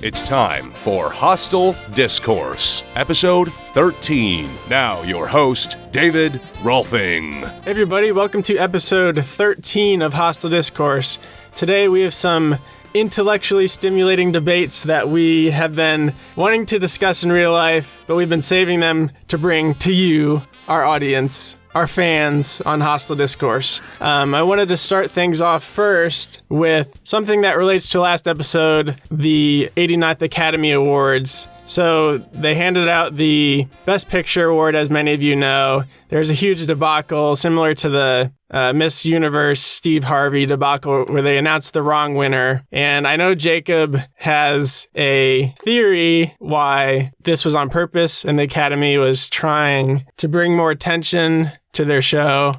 It's time for Hostel Discourse, episode 13. Now, your host, David Rolfing. Hey everybody, welcome to episode 13 of Hostel Discourse. Today we have some intellectually stimulating debates that we have been wanting to discuss in real life, but we've been saving them to bring to you, our audience, our fans on Hostel Discourse. I wanted to start things off first with something that relates to last episode, the 89th Academy Awards. So they handed out the Best Picture award, as many of you know. There's a huge debacle similar to the Miss Universe Steve Harvey debacle where they announced the wrong winner. And I know Jacob has a theory why this was on purpose and the Academy was trying to bring more attention to their show.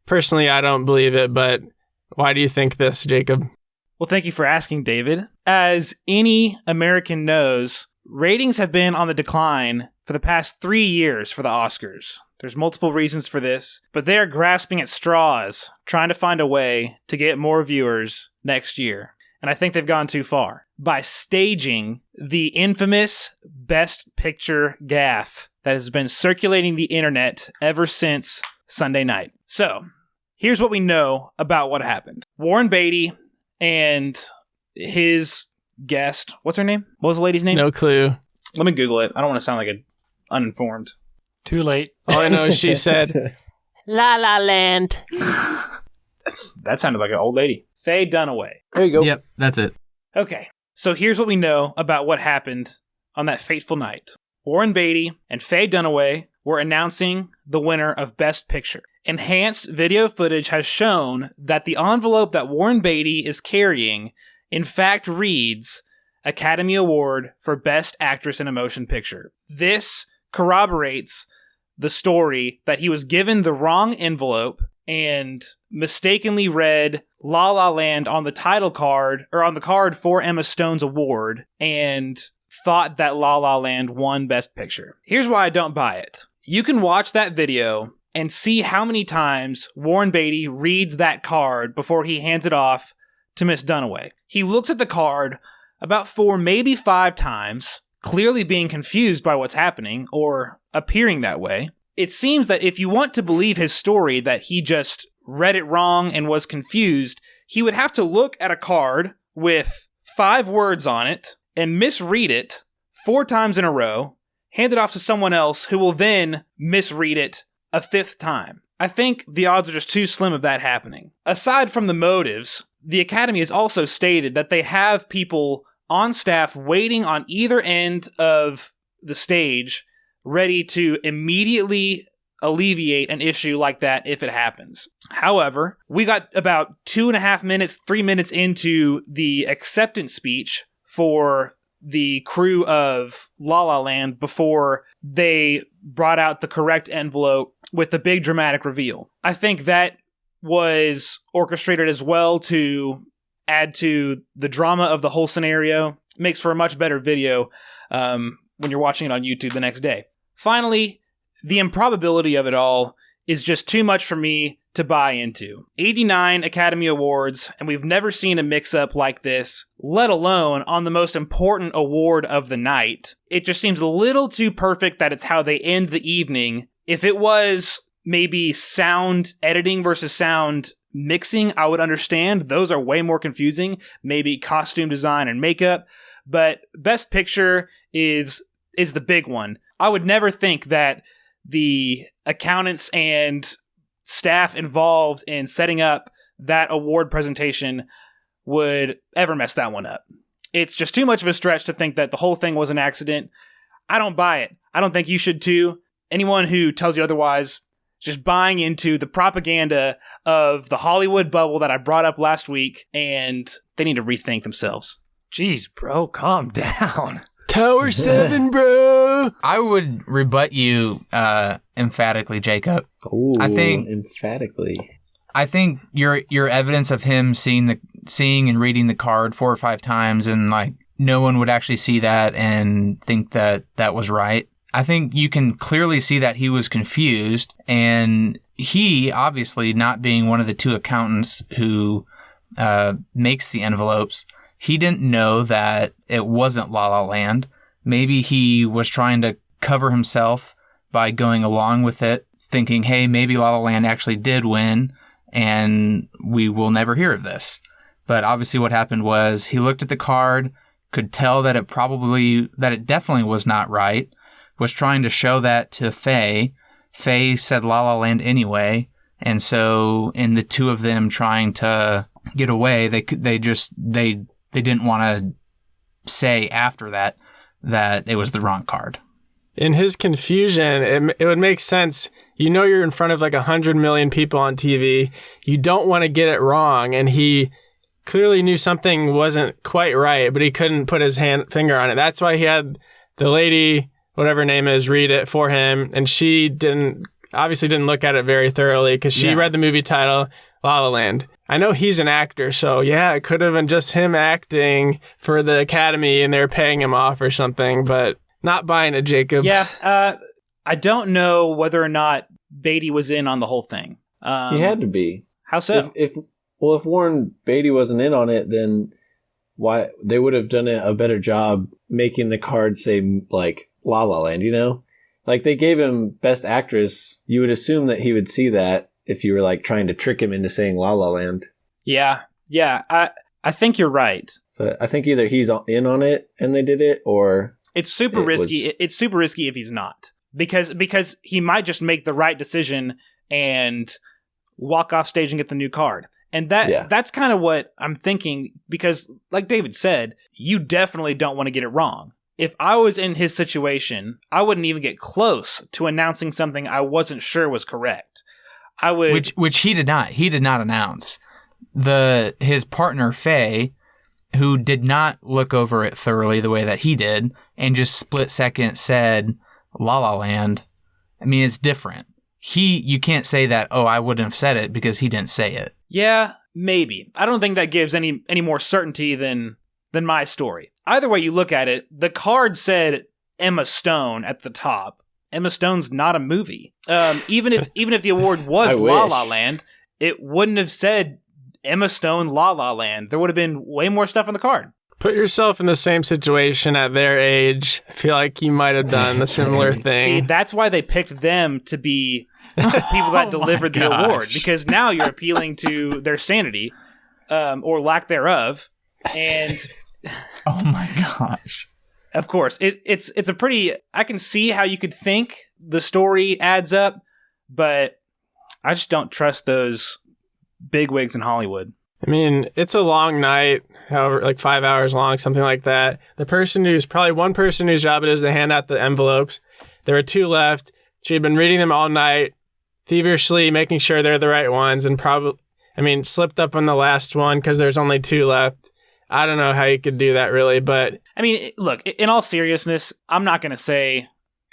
Personally, I don't believe it, but why do you think this, Jacob? Well, thank you for asking, David. As any American knows, ratings have been on the decline for the past 3 years for the Oscars. There's multiple reasons for this, but they are grasping at straws, trying to find a way to get more viewers next year. And I think they've gone too far by staging the infamous Best Picture gaffe that has been circulating the internet ever since Sunday night. So, here's what we know about what happened. Warren Beatty and his guest, what's her name? What was the lady's name? No clue. Let me Google it. I don't want to sound like an uninformed. Too late. All I know is she said, La La Land. That sounded like an old lady. Faye Dunaway. There you go. Yep, that's it. Okay, so here's what we know about what happened on that fateful night. Warren Beatty and Faye Dunaway were announcing the winner of Best Picture. Enhanced video footage has shown that the envelope that Warren Beatty is carrying in fact reads Academy Award for Best Actress in a Motion Picture. This corroborates the story that he was given the wrong envelope and mistakenly read La La Land on the title card, or on the card for Emma Stone's award, and thought that La La Land won Best Picture. Here's why I don't buy it. You can watch that video and see how many times Warren Beatty reads that card before he hands it off to Miss Dunaway. He looks at the card about 4, maybe 5 times, clearly being confused by what's happening, or appearing that way. It seems that if you want to believe his story that he just read it wrong and was confused, he would have to look at a card with 5 words on it and misread it 4 times in a row, hand it off to someone else who will then misread it a 5th time. I think the odds are just too slim of that happening. Aside from the motives, the Academy has also stated that they have people on staff waiting on either end of the stage, ready to immediately alleviate an issue like that if it happens. However, we got about 2.5 minutes, 3 minutes into the acceptance speech for the crew of La La Land before they brought out the correct envelope with the big dramatic reveal. I think that was orchestrated as well to add to the drama of the whole scenario. Makes for a much better video when you're watching it on YouTube the next day. Finally, the improbability of it all is just too much for me to buy into. 89 Academy Awards, and we've never seen a mix-up like this, let alone on the most important award of the night. It just seems a little too perfect that it's how they end the evening. If it was maybe sound editing versus sound mixing, I would understand. Those are way more confusing. Maybe costume design and makeup. But Best Picture is the big one. I would never think that the accountants and staff involved in setting up that award presentation would ever mess that one up. It's just too much of a stretch to think that the whole thing was an accident. I don't buy it. I don't think you should too. Anyone who tells you otherwise, just buying into the propaganda of the Hollywood bubble that I brought up last week, and they need to rethink themselves. Jeez, bro, calm down. Tower 7, bro. I would rebut you emphatically, Jacob. Ooh, I think emphatically. I think your evidence of him seeing and reading the card 4 or 5 times, and like no one would actually see that and think that was right. I think you can clearly see that he was confused, and he, obviously not being one of the 2 accountants who makes the envelopes, he didn't know that it wasn't La La Land. Maybe he was trying to cover himself by going along with it, thinking, hey, maybe La La Land actually did win, and we will never hear of this. But obviously what happened was he looked at the card, could tell that it definitely was not right, was trying to show that to Faye. Faye said La La Land anyway, and so in the two of them trying to get away, they didn't want to say after that it was the wrong card. In his confusion, it would make sense. You know you're in front of like 100 million people on TV. You don't want to get it wrong, and he clearly knew something wasn't quite right, but he couldn't put his finger on it. That's why he had the lady, whatever her name is, read it for him, and she obviously didn't look at it very thoroughly because she read the movie title, La La Land. I know he's an actor, so yeah, it could have been just him acting for the Academy and they're paying him off or something, but not buying it, Jacob. Yeah, I don't know whether or not Beatty was in on the whole thing. He had to be. How so? If Warren Beatty wasn't in on it, then why they would have done a better job making the card say like La La Land, you know? Like they gave him Best Actress. You would assume that he would see that if you were like trying to trick him into saying La La Land. Yeah. I think you're right. So I think either he's in on it and they did it, or it's super risky. It's super risky if he's not, because he might just make the right decision and walk off stage and get the new card. And that's kind of what I'm thinking, because like David said, you definitely don't want to get it wrong. If I was in his situation, I wouldn't even get close to announcing something I wasn't sure was correct. I would, which he did not. He did not announce. His partner Faye, who did not look over it thoroughly the way that he did, and just split second said La La Land. I mean, it's different. You can't say that, oh, I wouldn't have said it because he didn't say it. Yeah, maybe. I don't think that gives any more certainty than my story. Either way you look at it, the card said Emma Stone at the top. Emma Stone's not a movie. Even if the award was La La Land, it wouldn't have said Emma Stone La La Land. There would have been way more stuff on the card. Put yourself in the same situation at their age. I feel like you might have done a similar thing. See, that's why they picked them to be the people that delivered the award, because now you're appealing to their sanity, or lack thereof. And oh my gosh. Of course, it's a pretty. I can see how you could think the story adds up, but I just don't trust those bigwigs in Hollywood. I mean, it's a long night, however, like 5 hours long, something like that. Probably one person whose job it is to hand out the envelopes. There were two left. She had been reading them all night, feverishly making sure they're the right ones, and slipped up on the last one because there's only two left. I don't know how you could do that, really, but... I mean, look, in all seriousness, I'm not going to say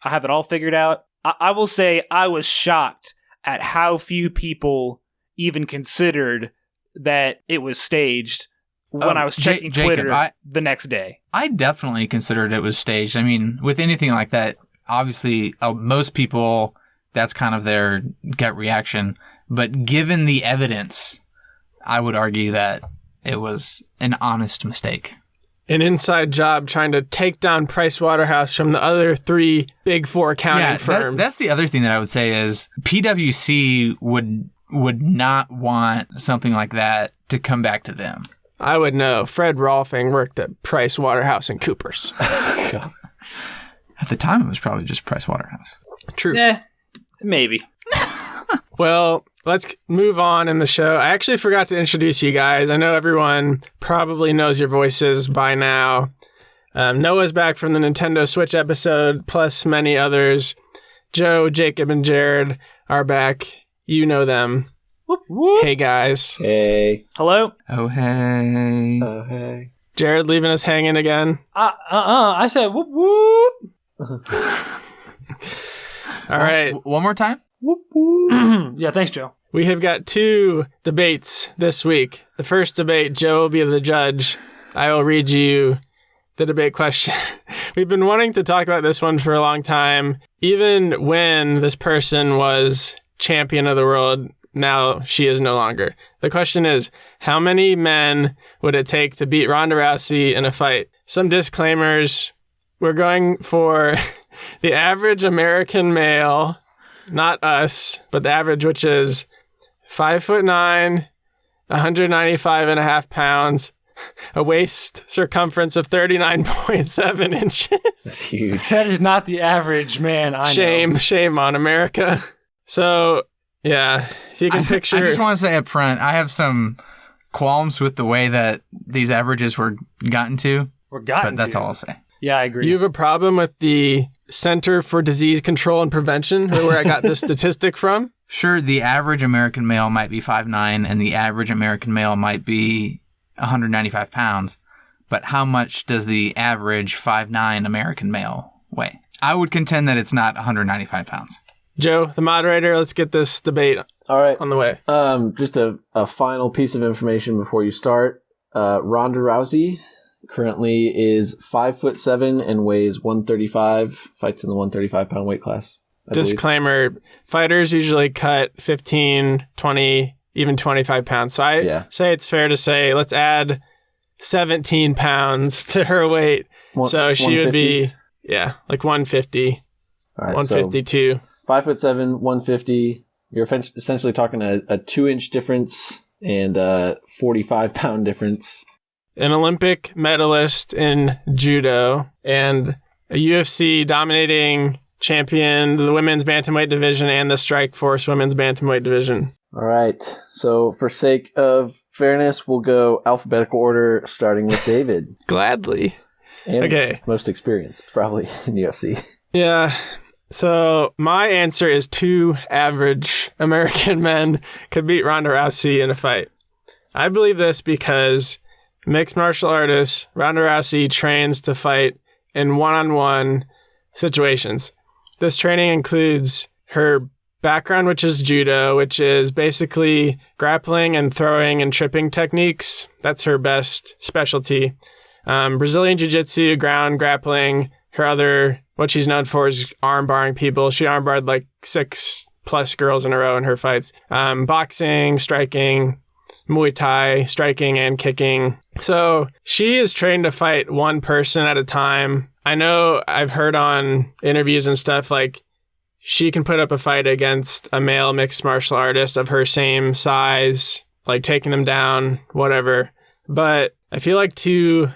I have it all figured out. I will say I was shocked at how few people even considered that it was staged when I was checking Twitter the next day. I definitely considered it was staged. I mean, with anything like that, obviously, most people, that's kind of their gut reaction. But given the evidence, I would argue that it was an honest mistake. An inside job trying to take down Pricewaterhouse from the other three big four accounting firms. That's the other thing that I would say is PwC would not want something like that to come back to them. I would know. Fred Rolfing worked at Pricewaterhouse and Coopers. At the time, it was probably just Pricewaterhouse. True. Maybe. Well, let's move on in the show. I actually forgot to introduce you guys. I know everyone probably knows your voices by now. Noah's back from the Nintendo Switch episode, plus many others. Joe, Jacob, and Jared are back. You know them. Whoop, whoop. Hey, guys. Hey. Hello? Oh, hey. Oh, hey. Jared leaving us hanging again? I said whoop, whoop. All right. One more time? Whoop, whoop. Yeah, thanks, Joe. We have got two debates this week. The first debate, Joe will be the judge. I will read you the debate question. We've been wanting to talk about this one for a long time. Even when this person was champion of the world, now she is no longer. The question is, how many men would it take to beat Ronda Rousey in a fight? Some disclaimers. We're going for the average American male, not us, but the average, which is 5'9", 195.5 pounds, a waist circumference of 39.7 inches. That's huge. That is not the average man I know. Shame on America. So, yeah, if you can picture... I just want to say up front, I have some qualms with the way that these averages were gotten to. But that's all I'll say. Yeah, I agree. You have a problem with the Center for Disease Control and Prevention, where I got this statistic from? Sure, the average American male might be 5'9", and the average American male might be 195 pounds. But how much does the average 5'9" American male weigh? I would contend that it's not 195 pounds. Joe, the moderator, let's get this debate All right. on the way. Just a final piece of information before you start. Ronda Rousey currently is 5'7" and weighs 135. Fights in the 135-pound weight class. I believe. Disclaimer, fighters usually cut 15, 20, even 25 pounds. So I say it's fair to say let's add 17 pounds to her weight. So she would be, like 150, all right, 152. So 5'7", 150. You're essentially talking a 2-inch difference and a 45-pound difference. An Olympic medalist in judo and a UFC dominating champion, the women's bantamweight division and the Strikeforce women's bantamweight division. All right. So for sake of fairness, we'll go alphabetical order, starting with David. Gladly. And okay. Most experienced, probably, in UFC. Yeah. So my answer is 2 average American men could beat Ronda Rousey in a fight. I believe this because mixed martial artist Ronda Rousey trains to fight in one-on-one situations. This training includes her background, which is judo, which is basically grappling and throwing and tripping techniques. That's her best specialty. Brazilian jiu-jitsu, ground grappling. What she's known for is arm barring people. She arm barred like 6+ girls in a row in her fights. Boxing, striking, Muay Thai, striking and kicking. So she is trained to fight one person at a time. I know I've heard on interviews and stuff like she can put up a fight against a male mixed martial artist of her same size, like taking them down, whatever. But I feel like 2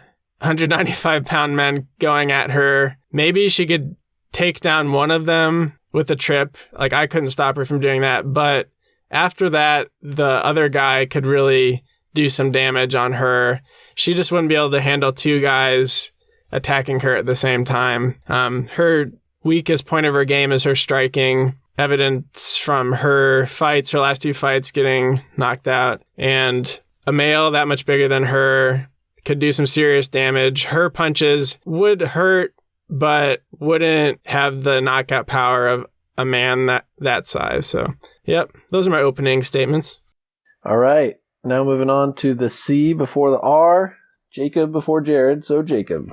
195-pound men going at her, maybe she could take down one of them with a trip. Like I couldn't stop her from doing that. But after that, the other guy could really do some damage on her. She just wouldn't be able to handle 2 guys attacking her at the same time. Her weakest point of her game is her striking. Evidence from her fights, her last 2 fights, getting knocked out. And a male that much bigger than her could do some serious damage. Her punches would hurt, but wouldn't have the knockout power of a man that size. So, yep, those are my opening statements. All right. Now moving on to the C before the R. Jacob before Jared. So, Jacob.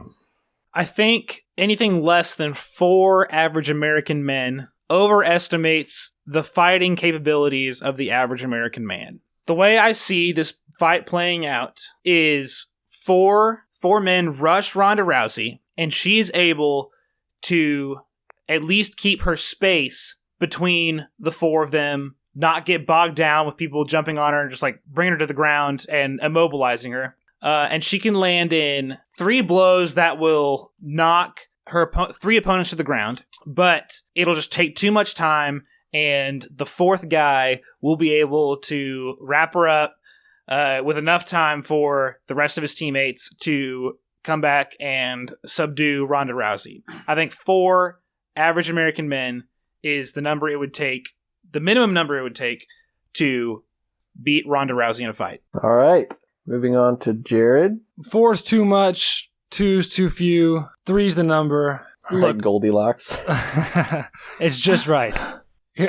I think anything less than 4 average American men overestimates the fighting capabilities of the average American man. The way I see this fight playing out is 4 men rush Ronda Rousey, and she is able to at least keep her space between the 4 of them, not get bogged down with people jumping on her and just like bringing her to the ground and immobilizing her. And she can land in 3 blows that will knock her 3 opponents to the ground, but it'll just take too much time, and the 4th guy will be able to wrap her up with enough time for the rest of his teammates to come back and subdue Ronda Rousey. I think 4 average American men is the number it would take, the minimum number it would take to beat Ronda Rousey in a fight. All right. Moving on to Jared. 4 is too much. 2's too few. 3's the number. All right, Goldilocks. It's just right. All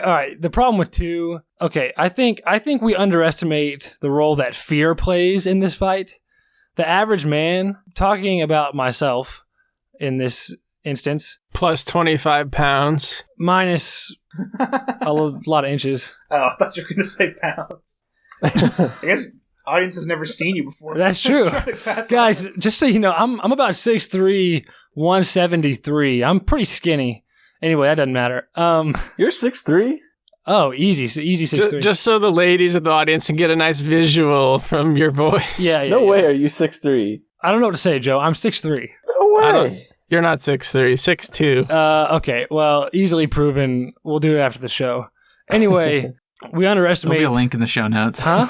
right. The problem with 2. Okay, I think we underestimate the role that fear plays in this fight. The average man, talking about myself in this instance. Plus 25 pounds. Minus a lot of inches. Oh, I thought you were going to say pounds. I guess audience has never seen you before. That's true. Guys, just so you know, I'm about 6'3", 173. I'm pretty skinny. Anyway, that doesn't matter. You're 6'3"? Oh, easy 6'3". Just so the ladies of the audience can get a nice visual from your voice. Yeah. No way are you 6'3". I don't know what to say, Joe. I'm 6'3". No way. You're not 6'3", 6'2". Okay, well, easily proven. We'll do it after the show. Anyway, we underestimate... There'll be a link in the show notes. Huh?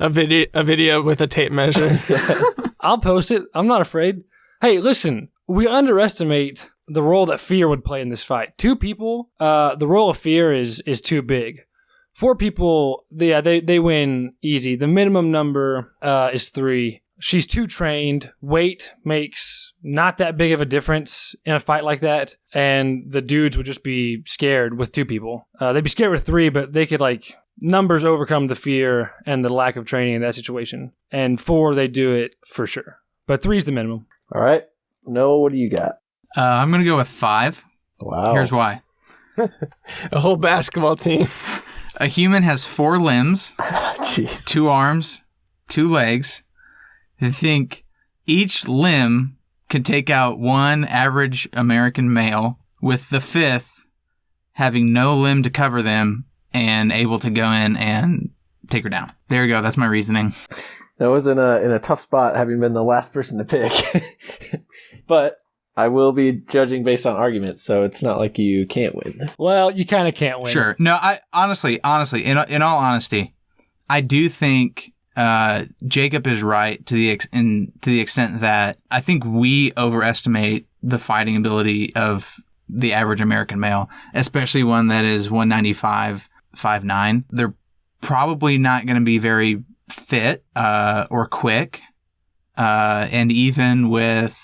A video with a tape measure. I'll post it. I'm not afraid. Hey, listen, we underestimate the role that fear would play in this fight. 2 people, the role of fear is too big. 4 people, they win easy. The minimum number is 3. She's too trained. Weight makes not that big of a difference in a fight like that. And the dudes would just be scared with 2 people. They'd be scared with 3, but they could, like, numbers overcome the fear and the lack of training in that situation. And 4, they do it for sure. But 3 is the minimum. All right. Noah, what do you got? I'm going to go with 5. Wow. Here's why. A whole basketball team. A human has 4 limbs, Jeez. 2 arms, 2 legs. I think each limb could take out one average American male, with the 5th having no limb to cover them and able to go in and take her down. There you go. That's my reasoning. That was in a tough spot, having been the last person to pick. But I will be judging based on arguments, so it's not like you can't win. Well, you kind of can't win. Sure. No, I honestly, in all honesty, I do think Jacob is right to the extent that I think we overestimate the fighting ability of the average American male, especially one that is 195, 5'9". They're probably not going to be very fit or quick. And even with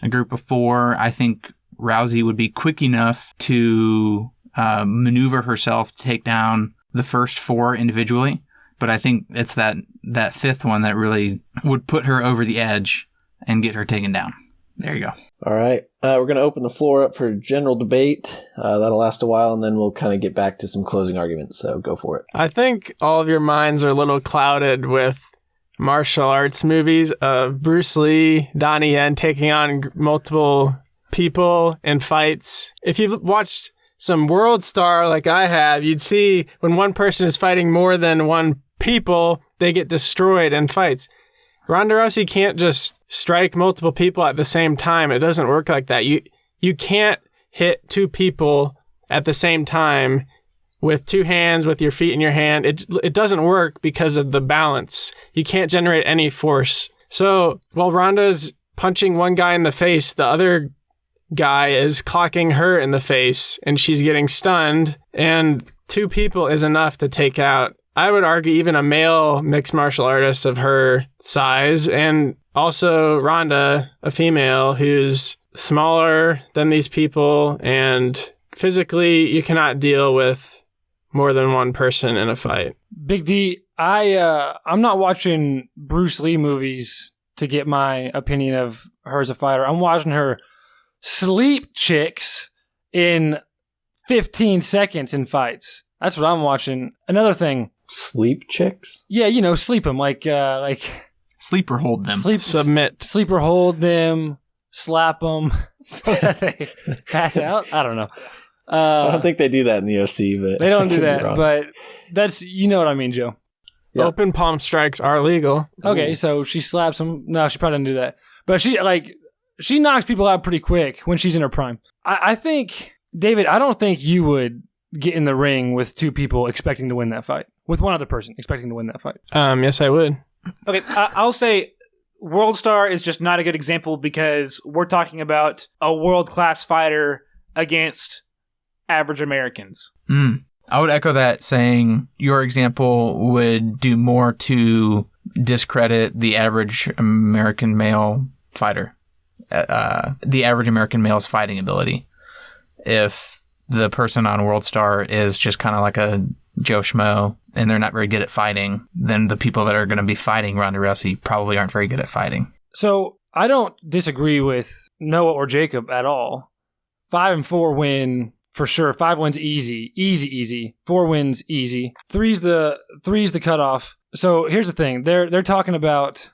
a group of 4, I think Rousey would be quick enough to maneuver herself to take down the first 4 individually. But I think it's that 5th one that really would put her over the edge and get her taken down. There you go. All right. We're going to open the floor up for general debate. That'll last a while, and then we'll kind of get back to some closing arguments. So go for it. I think all of your minds are a little clouded with martial arts movies of Bruce Lee, Donnie Yen taking on multiple people in fights. If you've watched some World Star like I have, you'd see when one person is fighting more than one people, they get destroyed in fights. Ronda Rousey can't just strike multiple people at the same time. It doesn't work like that. You can't hit 2 people at the same time with 2 hands, with your feet in your hand. It doesn't work because of the balance. You can't generate any force. So while Ronda's punching one guy in the face, the other guy is clocking her in the face and she's getting stunned, and 2 people is enough to take out, I would argue, even a male mixed martial artist of her size, and also Ronda, a female who's smaller than these people, and physically you cannot deal with more than one person in a fight. Big D, I'm not watching Bruce Lee movies to get my opinion of her as a fighter. I'm watching her sleep chicks in 15 seconds in fights. That's what I'm watching. Another thing. Sleep chicks? Yeah, sleep them like Sleeper hold them. Submit. Sleeper hold them, slap them so that they pass out. I don't know. I don't think they do that in the OC, but they don't do that. But that's, you know what I mean, Joe. Yep. Open palm strikes are legal. Okay, so she slaps them. No, she probably didn't do that. But she knocks people out pretty quick when she's in her prime. I think, David, I don't think you would get in the ring with 2 people expecting to win that fight. With one other person expecting to win that fight. Yes, I would. Okay, I'll say World Star is just not a good example because we're talking about a world-class fighter against average Americans. I would echo that, saying your example would do more to discredit the average American male fighter, the average American male's fighting ability. If the person on World Star is just kind of like a Joe Schmo and they're not very good at fighting, then the people that are going to be fighting Ronda Rousey probably aren't very good at fighting. So I don't disagree with Noah or Jacob at all. 5 and 4 win for sure. 5 wins easy. 4 wins easy. Three's the cutoff. So here's the thing: they're talking about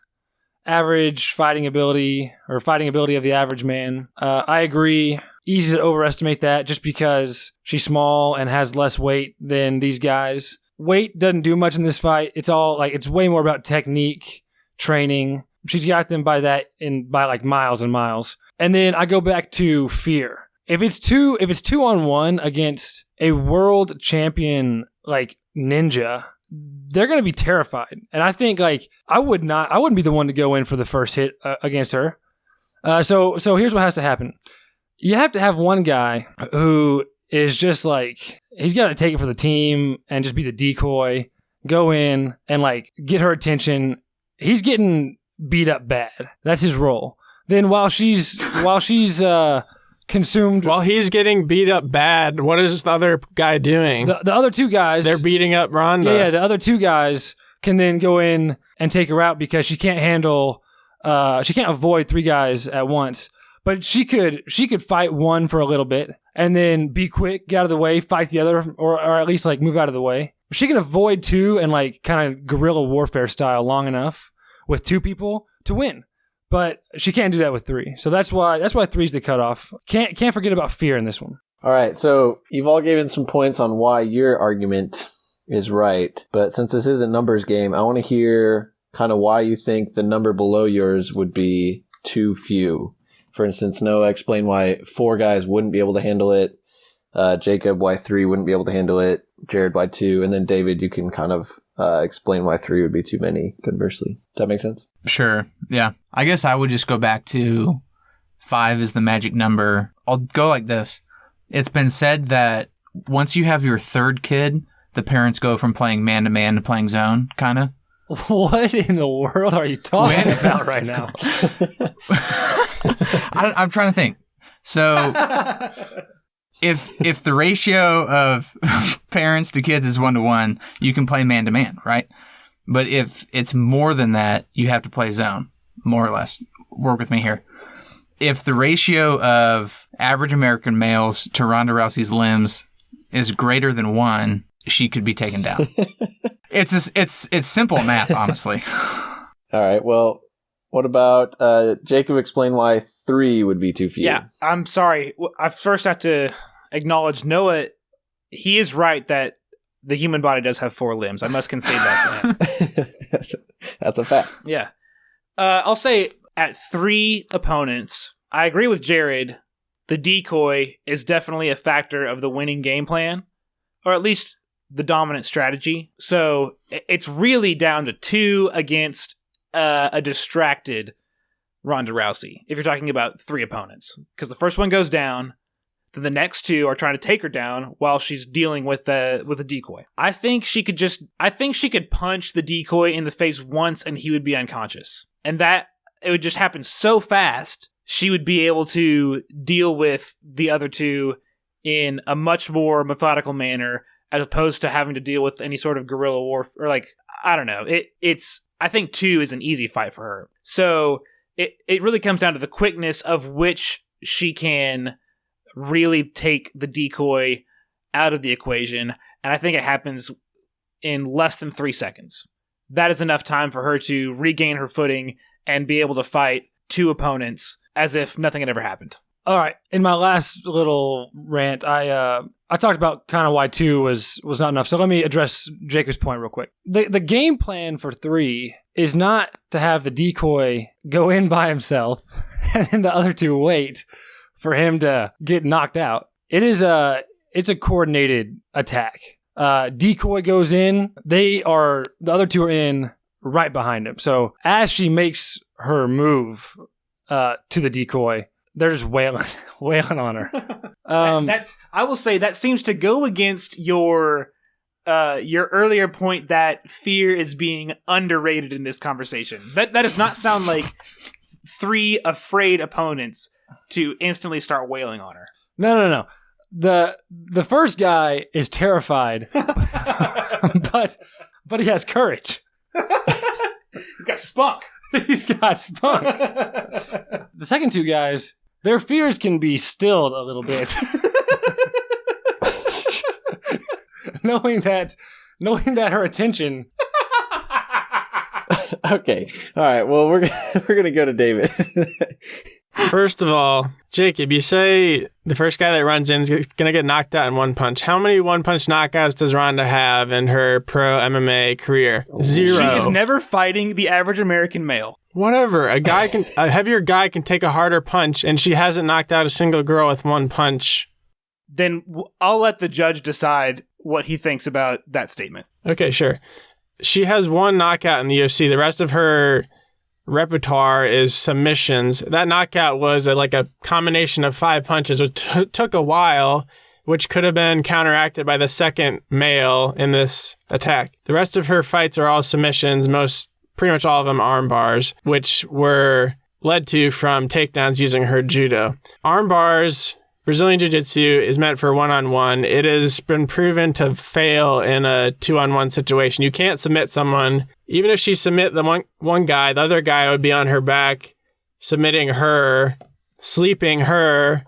average fighting ability or fighting ability of the average man. I agree. Easy to overestimate that just because she's small and has less weight than these guys. Weight doesn't do much in this fight. It's all it's way more about technique, training. She's got them by miles and miles. And then I go back to fear. If it's 2-on-1 against a world champion like Ninja, they're going to be terrified. And I think I wouldn't be the one to go in for the first hit against her. So here's what has to happen. You have to have one guy who is just he's got to take it for the team and just be the decoy, go in and get her attention. He's getting beat up bad. That's his role. Then while she's consumed, while he's getting beat up bad, what is the other guy doing? The other two guys, they're beating up Ronda. Yeah, the other two guys can then go in and take her out because she can't avoid 3 guys at once. But she could fight one for a little bit and then be quick, get out of the way, fight the other, or at least move out of the way. She can avoid 2 and kind of guerrilla warfare style long enough with 2 people to win. But she can't do that with 3. So that's why 3's the cutoff. Can't forget about fear in this one. All right, so you've all given some points on why your argument is right. But since this is a numbers game, I want to hear kind of why you think the number below yours would be too few. For instance, Noah, explain why 4 guys wouldn't be able to handle it. Jacob, why 3 wouldn't be able to handle it. Jared, why 2. And then David, you can kind of explain why 3 would be too many, conversely. Does that make sense? Sure. Yeah. I guess I would just go back to 5 is the magic number. I'll go like this. It's been said that once you have your 3rd kid, the parents go from playing man-to-man to playing zone, kind of. What in the world are you talking about right now? I'm trying to think. So if the ratio of parents to kids is 1-to-1, you can play man-to-man, right? But if it's more than that, you have to play zone, more or less. Work with me here. If the ratio of average American males to Ronda Rousey's limbs is greater than 1, she could be taken down. It's simple math, honestly. All right. Well, what about Jacob? Explain why 3 would be too few. Yeah, I'm sorry. I first have to acknowledge Noah. He is right that the human body does have 4 limbs. I must concede that to him. That's a fact. Yeah. I'll say at 3 opponents, I agree with Jared. The decoy is definitely a factor of the winning game plan, or at least the dominant strategy. So it's really down to 2 against a distracted Ronda Rousey, if you're talking about 3 opponents. Because the first one goes down, then the next 2 are trying to take her down while she's dealing with the decoy. I think she could punch the decoy in the face once and he would be unconscious. And that it would just happen so fast, she would be able to deal with the other 2 in a much more methodical manner, as opposed to having to deal with any sort of guerrilla war, or I don't know. I think 2 is an easy fight for her. So it really comes down to the quickness of which she can really take the decoy out of the equation. And I think it happens in less than 3 seconds. That is enough time for her to regain her footing and be able to fight 2 opponents as if nothing had ever happened. All right. In my last little rant, I talked about kind of why 2 was not enough. So let me address Jacob's point real quick. The game plan for 3 is not to have the decoy go in by himself and then the other 2 wait for him to get knocked out. It's a coordinated attack. Decoy goes in, the other 2 are in right behind him. So as she makes her move to the decoy, they're just wailing on her. I will say that seems to go against your earlier point that fear is being underrated in this conversation. That does not sound like 3 afraid opponents to instantly start wailing on her. No. The first guy is terrified, but he has courage. He's got spunk. He's got spunk. The second two guys, their fears can be stilled a little bit. knowing that her attention. Okay. All right. Well, we're gonna go to David. First of all, Jacob, you say the first guy that runs in is going to get knocked out in one punch. How many one-punch knockouts does Ronda have in her pro MMA career? 0. She is never fighting the average American male. Whatever. A heavier guy can take a harder punch, and she hasn't knocked out a single girl with one punch. Then I'll let the judge decide what he thinks about that statement. Okay, sure. She has one knockout in the UFC. The rest of her repertoire is submissions. That knockout was a combination of 5 punches, which took a while, which could have been counteracted by the second male in this attack. The rest of her fights are all submissions, pretty much all of them arm bars, which were led to from takedowns using her judo. Arm bars, Brazilian Jiu-Jitsu is meant for one-on-one. It has been proven to fail in a 2-on-1 situation. You can't submit someone. Even if she submit the one guy, the other guy would be on her back, submitting her, sleeping her,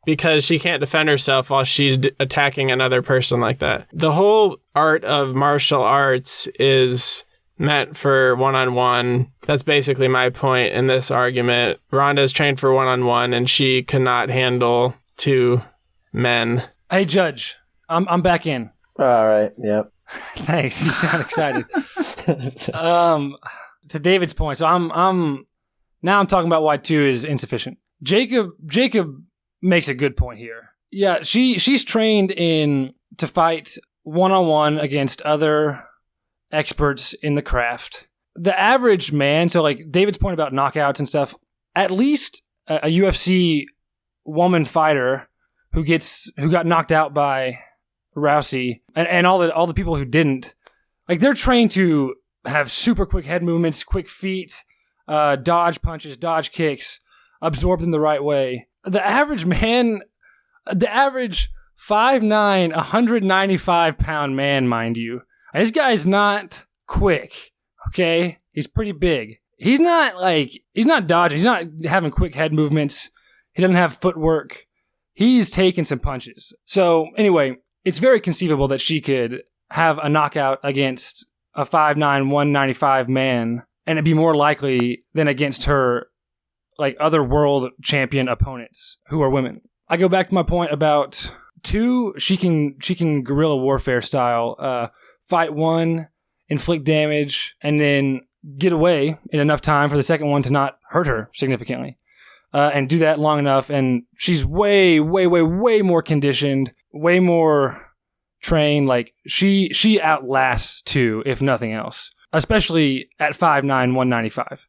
because she can't defend herself while she's attacking another person like that. The whole art of martial arts is meant for one-on-one. That's basically my point in this argument. Ronda is trained for one-on-one, and she cannot handle 2 men. Hey, Judge, I'm back in. All right. Yep. Thanks. You sound excited. To David's point, so I'm talking about why 2 is insufficient. Jacob makes a good point here. Yeah, she's trained to fight one-on-one against other experts in the craft. The average man, so like David's point about knockouts and stuff, at least a UFC woman fighter who got knocked out by Rousey and all the people who didn't, like, they're trained to have super quick head movements, quick feet, dodge punches, dodge kicks, absorb them the right way. The average man, the average 5'9", 195-pound man, mind you, this guy's not quick, okay? He's pretty big. He's not dodging. He's not having quick head movements. He doesn't have footwork. He's taking some punches. So anyway, it's very conceivable that she could have a knockout against a 5'9", 195 man, and it'd be more likely than against her like other world champion opponents who are women. I go back to my point about 2, she can guerrilla warfare style fight 1, inflict damage, and then get away in enough time for the second one to not hurt her significantly. And do that long enough, and she's way, way, way, way more conditioned, way more trained. Like, she outlasts 2, if nothing else, especially at 5'9", 195.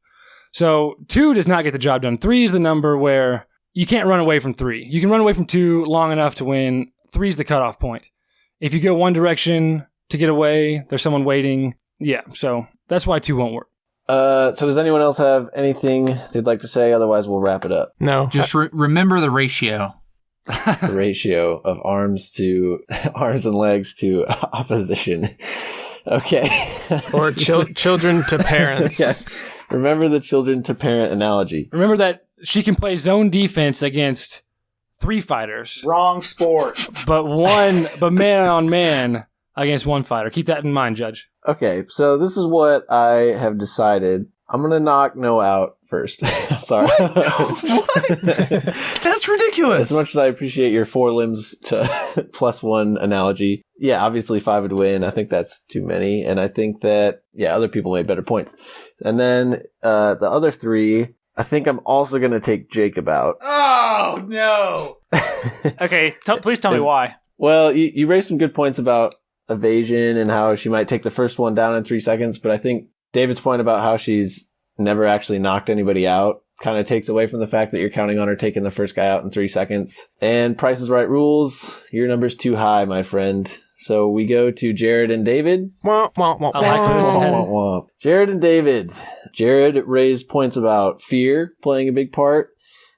So 2 does not get the job done. 3 is the number where you can't run away from 3. You can run away from 2 long enough to win. 3 is the cutoff point. If you go one direction to get away, there's someone waiting. Yeah, so that's why 2 won't work. So does anyone else have anything they'd like to say? Otherwise, we'll wrap it up. No. Just remember the ratio. The ratio of arms and legs to opposition. Okay. Or children to parents. Yeah. Remember the children to parent analogy. Remember that she can play zone defense against 3 fighters. Wrong sport. But man on man against 1 fighter. Keep that in mind, Judge. Okay, so this is what I have decided. I'm going to knock Noah out first. I'm sorry. What? That's ridiculous. As much as I appreciate your 4 limbs to +1 analogy, yeah, obviously 5 would win. I think that's too many. And I think that, yeah, other people made better points. And then the other 3, I think I'm also going to take Jacob out. Oh, no. Okay, please tell me why. Well, you raised some good points about evasion and how she might take the first one down in 3 seconds, but I think David's point about how she's never actually knocked anybody out kind of takes away from the fact that you're counting on her taking the first guy out in 3 seconds. And Price is Right rules, your number's too high, my friend. So we go to Jared and David. I like where this is headed. Jared and David. Jared raised points about fear playing a big part.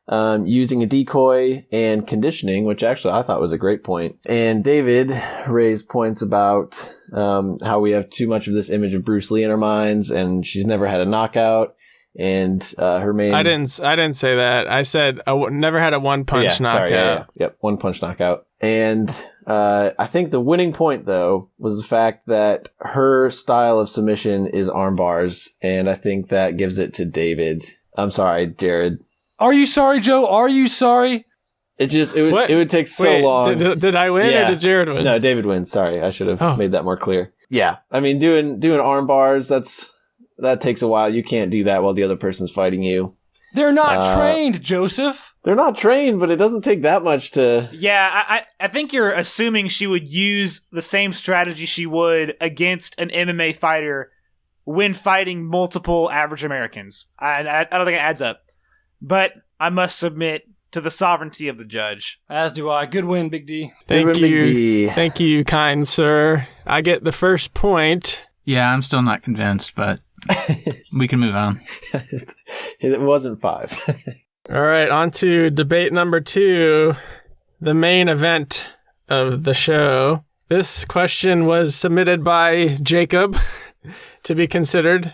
Using a decoy and conditioning, which actually I thought was a great point. And David raised points about how we have too much of this image of Bruce Lee in our minds, and she's never had a knockout. and her main. I didn't say that. I said never had a one punch knockout. Sorry, Yep, one punch knockout. And I think the winning point though was the fact that her style of submission is arm bars, and I think that gives it to David. I'm sorry, Jared. Are you sorry, Joe? Are you sorry? It would take so long. Did I win or did Jared win? No, David wins. Sorry, I should have made that more clear. Yeah, I mean, doing arm bars, that takes a while. You can't do that while the other person's fighting you. They're not trained, Joseph. They're not trained, but it doesn't take that much to... Yeah, I think you're assuming she would use the same strategy she would against an MMA fighter when fighting multiple average Americans. I don't think it adds up. But I must submit to the sovereignty of the judge. As do I. Good win, Big D. Thank you. Thank you, kind sir. I get the first point. Yeah, I'm still not convinced, but we can move on. It wasn't 5. All right, on to debate number 2, the main event of the show. This question was submitted by Jacob to be considered.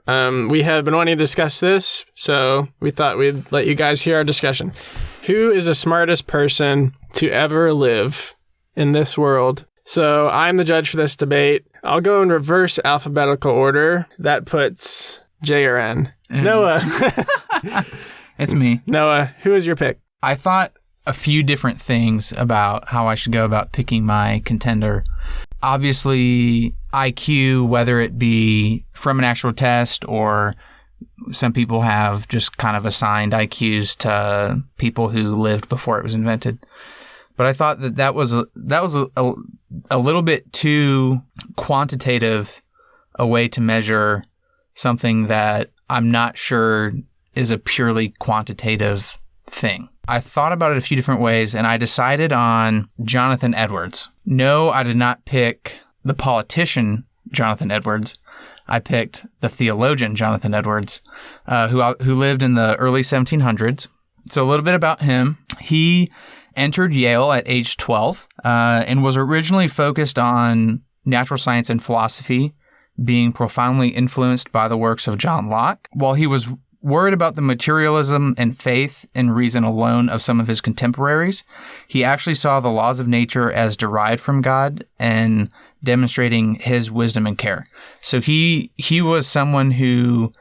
We have been wanting to discuss this, so we thought we'd let you guys hear our discussion. Who is the smartest person to ever live in this world? So I'm the judge for this debate. I'll go in reverse alphabetical order. That puts J or N. Noah. It's me. Noah, who is your pick? I thought a few different things about how I should go about picking my contender. Obviously, IQ, whether it be from an actual test or some people have just kind of assigned IQs to people who lived before it was invented. But I thought that was a little bit too quantitative a way to measure something that I'm not sure is a purely quantitative thing. I thought about it a few different ways, and I decided on Jonathan Edwards. No, I did not pick the politician Jonathan Edwards. I picked the theologian Jonathan Edwards, who lived in the early 1700s. So a little bit about him. He entered Yale at age 12 and was originally focused on natural science and philosophy, being profoundly influenced by the works of John Locke. While he was worried about the materialism and faith in reason alone of some of his contemporaries, he actually saw the laws of nature as derived from God and demonstrating his wisdom and care. So he was someone who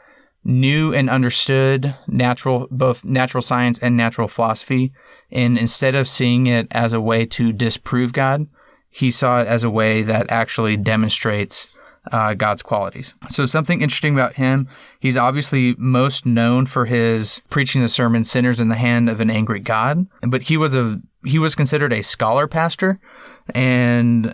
knew and understood both natural science and natural philosophy, and instead of seeing it as a way to disprove God, he saw it as a way that actually demonstrates God's qualities. So something interesting about him, he's obviously most known for his preaching the sermon "Sinners in the Hand of an Angry God," but he was considered a scholar pastor, and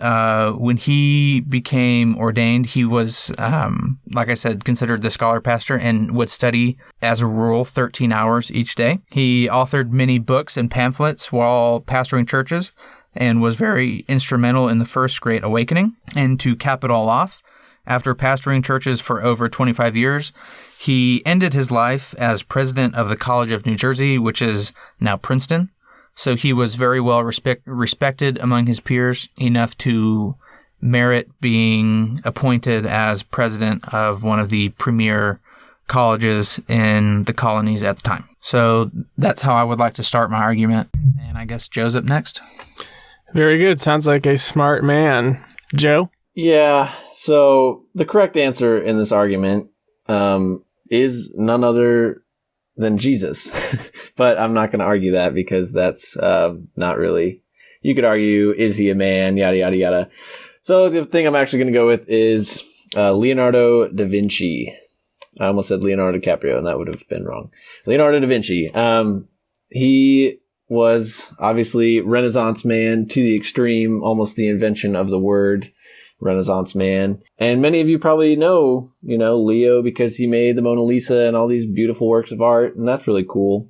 when he became ordained, he was, like I said, considered the scholar pastor and would study as a rule 13 hours each day. He authored many books and pamphlets while pastoring churches and was very instrumental in the First Great Awakening. And to cap it all off, after pastoring churches for over 25 years, he ended his life as president of the College of New Jersey, which is now Princeton. So he was very well respected among his peers, enough to merit being appointed as president of one of the premier colleges in the colonies at the time. So that's how I would like to start my argument. And I guess Joe's up next. Very good. Sounds like a smart man. Joe? Yeah, so the correct answer in this argument is none other than Jesus. But I'm not going to argue that because that's not really... You could argue, is he a man? Yada, yada, yada. So the thing I'm actually going to go with is Leonardo da Vinci. I almost said Leonardo DiCaprio, and that would have been wrong. Leonardo da Vinci. He was obviously Renaissance man to the extreme, almost the invention of the word Renaissance man. And many of you probably know, Leo, because he made the Mona Lisa and all these beautiful works of art, and that's really cool.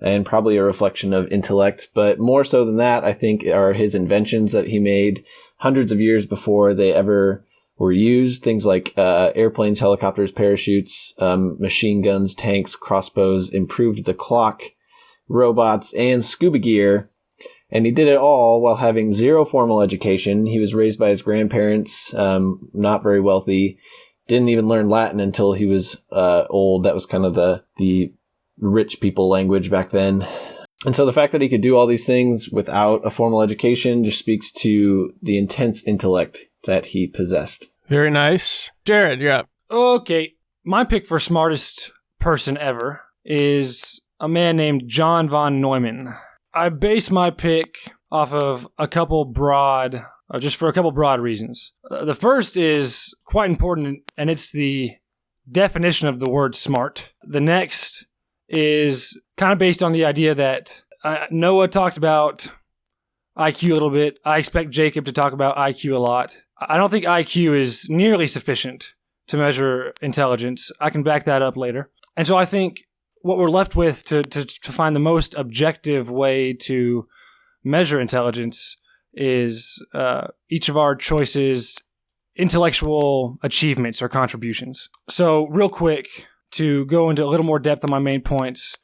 And probably a reflection of intellect. But more so than that, I think, are his inventions that he made hundreds of years before they ever were used. Things like airplanes, helicopters, parachutes, machine guns, tanks, crossbows, improved the clock, robots, and scuba gear. And he did it all while having zero formal education. He was raised by his grandparents, not very wealthy. didn't even learn Latin until he was old. That was kind of the rich people language back then. And so the fact that he could do all these things without a formal education just speaks to the intense intellect that he possessed. Very nice. Jared, you're up. Okay, my pick for smartest person ever is a man named John von Neumann. I base my pick off of a couple broad reasons. The first is quite important, and it's the definition of the word smart. The next is kind of based on the idea that Noah talks about IQ a little bit. I expect Jacob to talk about IQ a lot. I don't think IQ is nearly sufficient to measure intelligence. I can back that up later. And so I think what we're left with to find the most objective way to measure intelligence is each of our choices' intellectual achievements or contributions. So real quick, to go into a little more depth on my main points,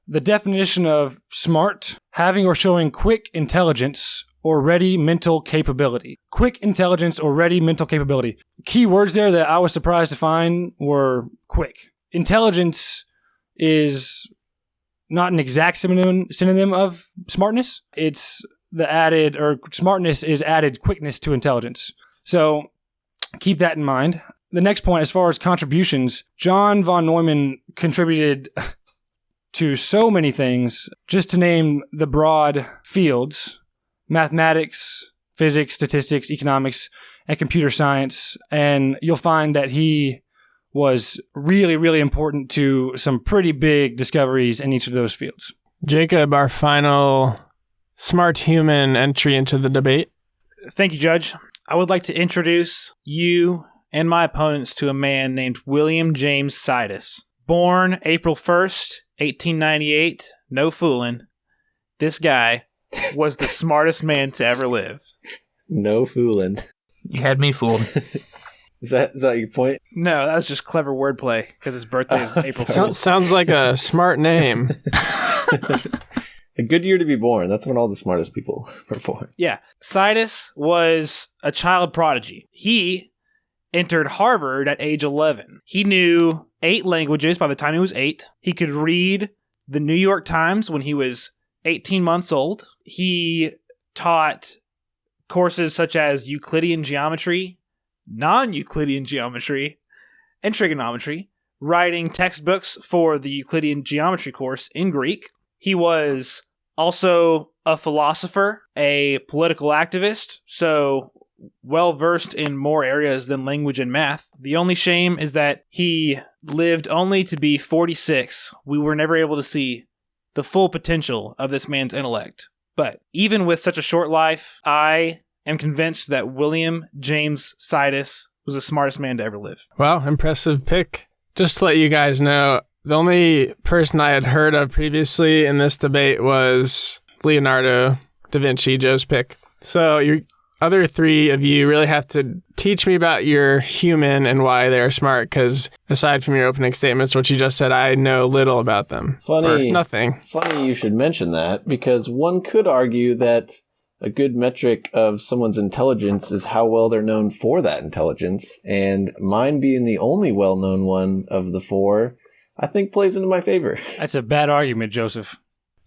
the definition of smart: having or showing quick intelligence or ready mental capability. Quick intelligence or ready mental capability. Key words there that I was surprised to find were quick. Intelligence is not an exact synonym of smartness. It's the added, or smartness is added quickness to intelligence. So keep that in mind. The next point, as far as contributions, John von Neumann contributed to so many things. Just to name the broad fields: mathematics, physics, statistics, economics, and computer science. And you'll find that he was really, really important to some pretty big discoveries in each of those fields. Jacob, our final smart human entry into the debate. Thank you, Judge. I would like to introduce you and my opponents to a man named William James Sidus. Born April 1st, 1898, no fooling. This guy was the smartest man to ever live. No fooling. You had me fooled. Is that your point? No, that was just clever wordplay because his birthday is April 1st. Sounds like a smart name. A good year to be born. That's when all the smartest people were born. Yeah. Sidus was a child prodigy. He entered Harvard at age 11. He knew 8 languages by the time he was 8. He could read the New York Times when he was 18 months old. He taught courses such as Euclidean geometry, non-Euclidean geometry, and trigonometry, writing textbooks for the Euclidean geometry course in Greek. He was also a philosopher, a political activist, so well-versed in more areas than language and math. The only shame is that he lived only to be 46. We were never able to see the full potential of this man's intellect. But even with such a short life, I am convinced that William James Sidus was the smartest man to ever live. Wow, impressive pick. Just to let you guys know, the only person I had heard of previously in this debate was Leonardo da Vinci, Joe's pick. So your other 3 of you really have to teach me about your human and why they're smart, because aside from your opening statements, what you just said, I know little about them. Funny. Or nothing. Funny you should mention that, because one could argue that a good metric of someone's intelligence is how well they're known for that intelligence, and mine being the only well-known one of the 4, I think plays into my favor. That's a bad argument, Joseph.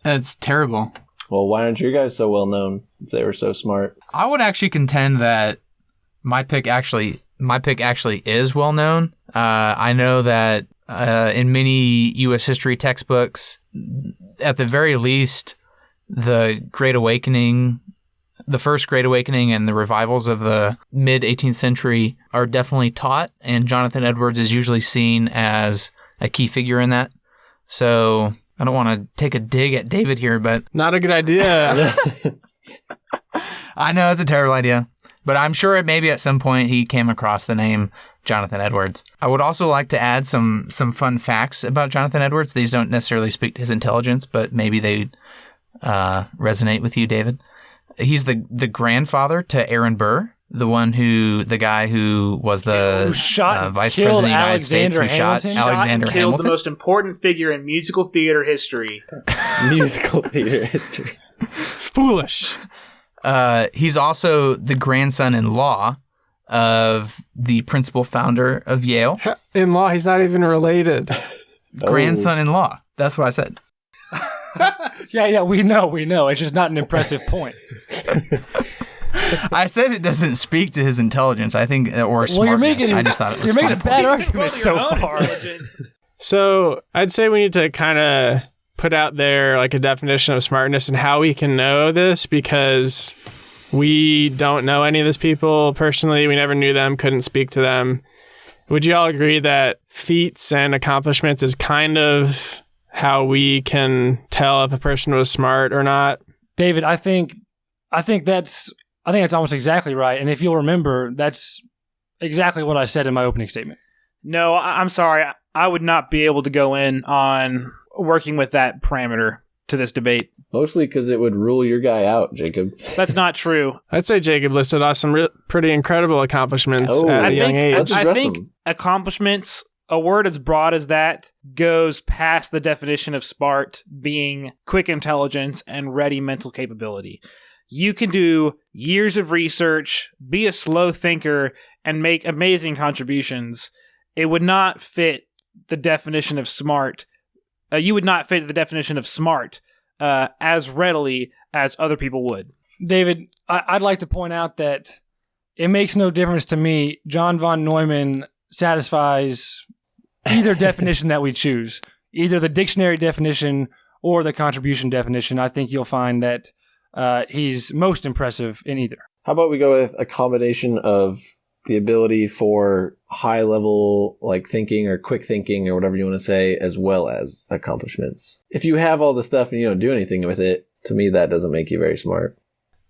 That's terrible. Well, why aren't you guys so well-known if they were so smart? I would actually contend that my pick actually is well-known. I know that in many U.S. history textbooks, at the very least, the Great Awakening, the First Great Awakening and the revivals of the mid-18th century are definitely taught, and Jonathan Edwards is usually seen as a key figure in that. So I don't want to take a dig at David here, but... Not a good idea. I know it's a terrible idea, but I'm sure maybe at some point he came across the name Jonathan Edwards. I would also like to add some fun facts about Jonathan Edwards. These don't necessarily speak to his intelligence, but maybe they resonate with you, David. He's the grandfather to Aaron Burr, the guy who was the vice president of the United States, who shot Alexander killed Hamilton. The most important figure in musical theater history. Musical theater history. Foolish. He's also the grandson-in-law of the principal founder of Yale. In law, he's not even related. Grandson-in-law. That's what I said. Yeah, we know. It's just not an impressive point. I said it doesn't speak to his intelligence. I think, or smartness. I just thought it was You're making a bad funny. argument so far. So I'd say we need to kind of put out there like a definition of smartness and how we can know this, because we don't know any of these people personally. We never knew them, couldn't speak to them. Would you all agree that feats and accomplishments is kind of how we can tell if a person was smart or not? David, I think that's almost exactly right. And if you'll remember, that's exactly what I said in my opening statement. No, I'm sorry. I would not be able to go in on working with that parameter to this debate. Mostly because it would rule your guy out, Jacob. That's not true. I'd say Jacob listed off some pretty incredible accomplishments at a young age. I think accomplishments, a word as broad as that, goes past the definition of smart being quick intelligence and ready mental capability. You can do years of research, be a slow thinker, and make amazing contributions. It would not fit the definition of smart. You would not fit the definition of smart as readily as other people would. David, I'd like to point out that it makes no difference to me. John von Neumann satisfies either definition that we choose, either the dictionary definition or the contribution definition. I think you'll find that he's most impressive in either. How about we go with a combination of the ability for high level like thinking or quick thinking or whatever you want to say, as well as accomplishments. If you have all the stuff and you don't do anything with it, to me that doesn't make you very smart.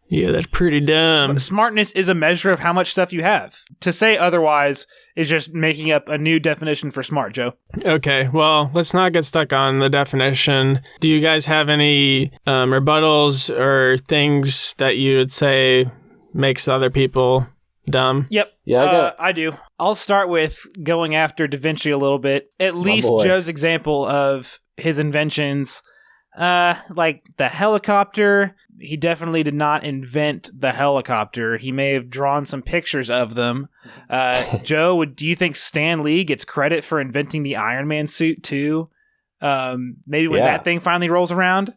Yeah, that's pretty dumb. Smartness is a measure of how much stuff you have. To say otherwise is just making up a new definition for smart, Joe. Okay, well, let's not get stuck on the definition. Do you guys have any rebuttals or things that you would say makes other people dumb? Yep. Yeah, I do. I'll start with going after Da Vinci a little bit. At least Joe's example of his inventions, like the helicopter. He definitely did not invent the helicopter. He may have drawn some pictures of them. Joe, do you think Stan Lee gets credit for inventing the Iron Man suit too? Maybe when that thing finally rolls around?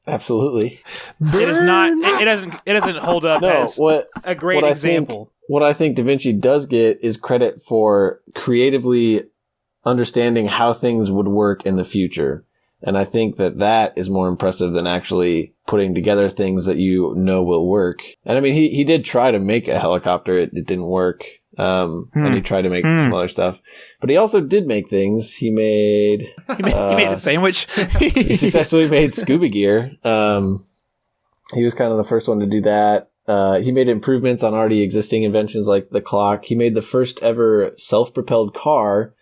Absolutely. It is not. It doesn't hold up as a great example. What I think Da Vinci does get is credit for creatively understanding how things would work in the future. And I think that is more impressive than actually putting together things that you know will work. And I mean, he did try to make a helicopter. It didn't work. And he tried to make some other stuff. But he also did make things. He made a sandwich. He successfully made scuba gear. He was kind of the first one to do that. He made improvements on already existing inventions like the clock. He made the first ever self-propelled car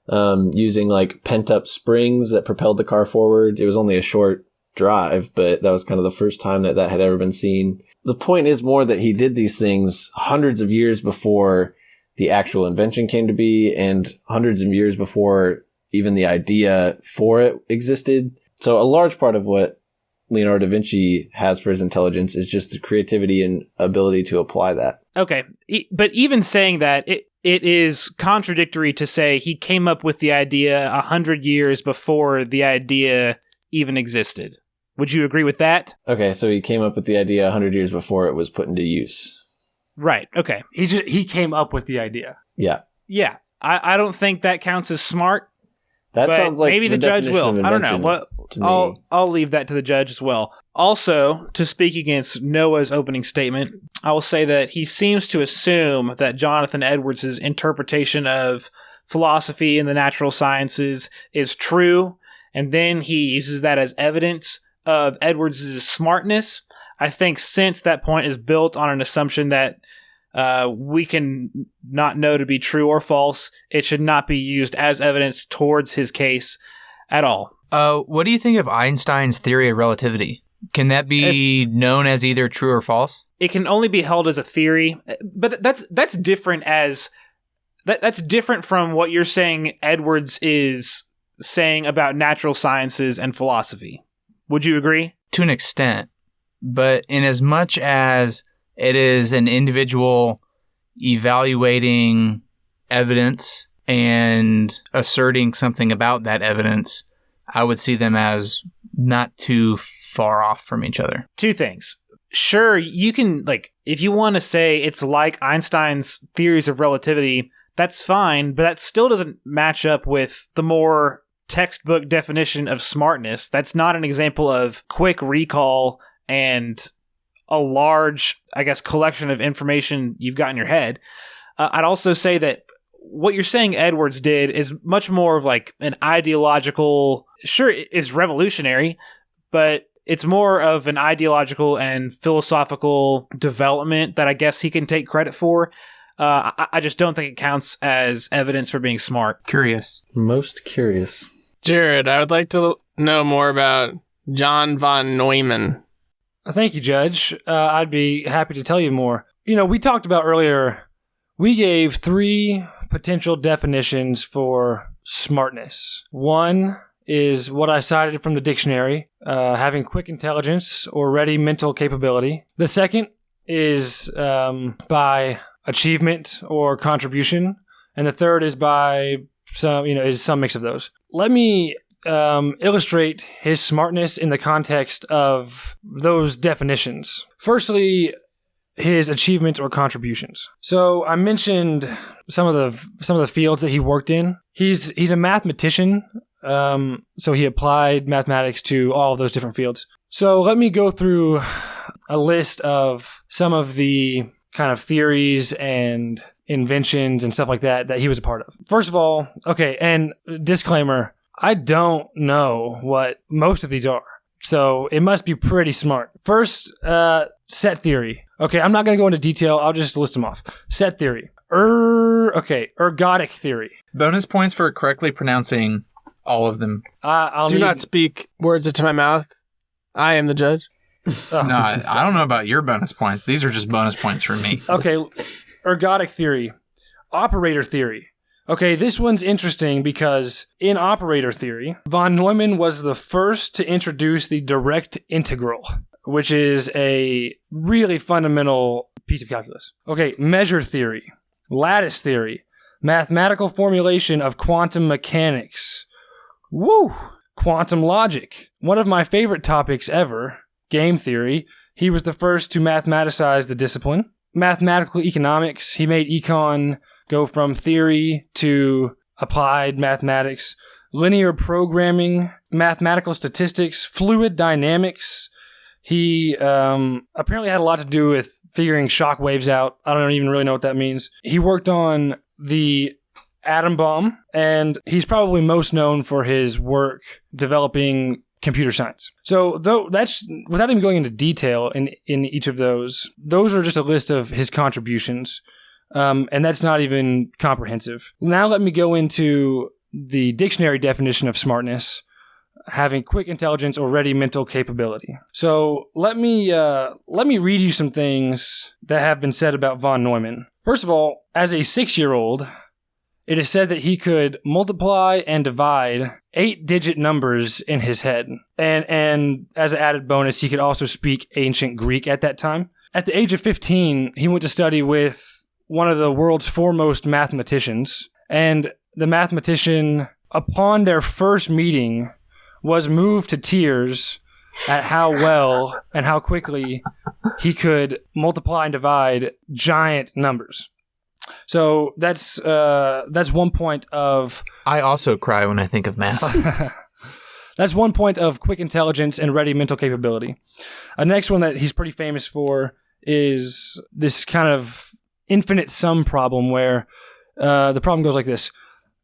using like pent-up springs that propelled the car forward. It was only a short drive, but that was kind of the first time that had ever been seen. The point is more that he did these things hundreds of years before the actual invention came to be and hundreds of years before even the idea for it existed. So a large part of what Leonardo da Vinci has for his intelligence is just the creativity and ability to apply that. Okay, but even saying that, it is contradictory to say he came up with the idea 100 years before the idea even existed. Would you agree with that? Okay, so he came up with the idea 100 years before it was put into use. Right, okay. He came up with the idea. Yeah. Yeah, I don't think that counts as smart. That sounds like maybe the judge will. I don't know. Well, I'll leave that to the judge as well. Also, to speak against Noah's opening statement, I will say that he seems to assume that Jonathan Edwards' interpretation of philosophy and the natural sciences is true, and then he uses that as evidence of Edwards' smartness. I think since that point is built on an assumption that we can not know to be true or false, it should not be used as evidence towards his case at all. What do you think of Einstein's theory of relativity? Can that be known as either true or false? It can only be held as a theory, but that's different that's different from what you're saying Edwards is saying about natural sciences and philosophy. Would you agree? To an extent, but in as much as it is an individual evaluating evidence and asserting something about that evidence, I would see them as not too far off from each other. Two things. Sure, you can, like, if you want to say it's like Einstein's theories of relativity, that's fine, but that still doesn't match up with the more textbook definition of smartness. That's not an example of quick recall and a large, I guess, collection of information you've got in your head. I'd also say that what you're saying Edwards did is much more of like an ideological, sure, it's revolutionary, but it's more of an ideological and philosophical development that I guess he can take credit for. I just don't think it counts as evidence for being smart. Curious. Most curious. Jared, I would like to know more about John von Neumann. Thank you, Judge. I'd be happy to tell you more. We talked about earlier, we gave 3 potential definitions for smartness. One is what I cited from the dictionary, having quick intelligence or ready mental capability. The second is by achievement or contribution. And the third is by some mix of those. Let me illustrate his smartness in the context of those definitions. Firstly, his achievements or contributions. So I mentioned some of the fields that he worked in. He's a mathematician, so he applied mathematics to all of those different fields. So let me go through a list of some of the kind of theories and inventions and stuff like that he was a part of. First of all, okay, and disclaimer, I don't know what most of these are, so it must be pretty smart. First, set theory. Okay, I'm not going to go into detail. I'll just list them off. Set theory. Ergodic theory. Bonus points for correctly pronouncing all of them. Do not speak words into my mouth. I am the judge. No, I don't know about your bonus points. These are just bonus points for me. Okay, ergodic theory. Operator theory. Okay, this one's interesting because in operator theory, von Neumann was the first to introduce the direct integral, which is a really fundamental piece of calculus. Okay, measure theory, lattice theory, mathematical formulation of quantum mechanics. Woo! Quantum logic. One of my favorite topics ever, game theory. He was the first to mathematicize the discipline. Mathematical economics. He made econ go from theory to applied mathematics. Linear programming, mathematical statistics, fluid dynamics. He apparently had a lot to do with figuring shock waves out. I don't even really know what that means. He worked on the atom bomb, and he's probably most known for his work developing computer science. So though that's, without even going into detail in each of those are just a list of his contributions, and that's not even comprehensive. Now let me go into the dictionary definition of smartness, having quick intelligence or ready mental capability. So let me read you some things that have been said about von Neumann. First of all, as a 6-year-old, it is said that he could multiply and divide 8-digit numbers in his head. And as an added bonus, he could also speak ancient Greek at that time. At the age of 15, he went to study with one of the world's foremost mathematicians. And the mathematician, upon their first meeting, was moved to tears at how well and how quickly he could multiply and divide giant numbers. So that's one point of... I also cry when I think of math. That's one point of quick intelligence and ready mental capability. A next one that he's pretty famous for is this kind of infinite sum problem where the problem goes like this.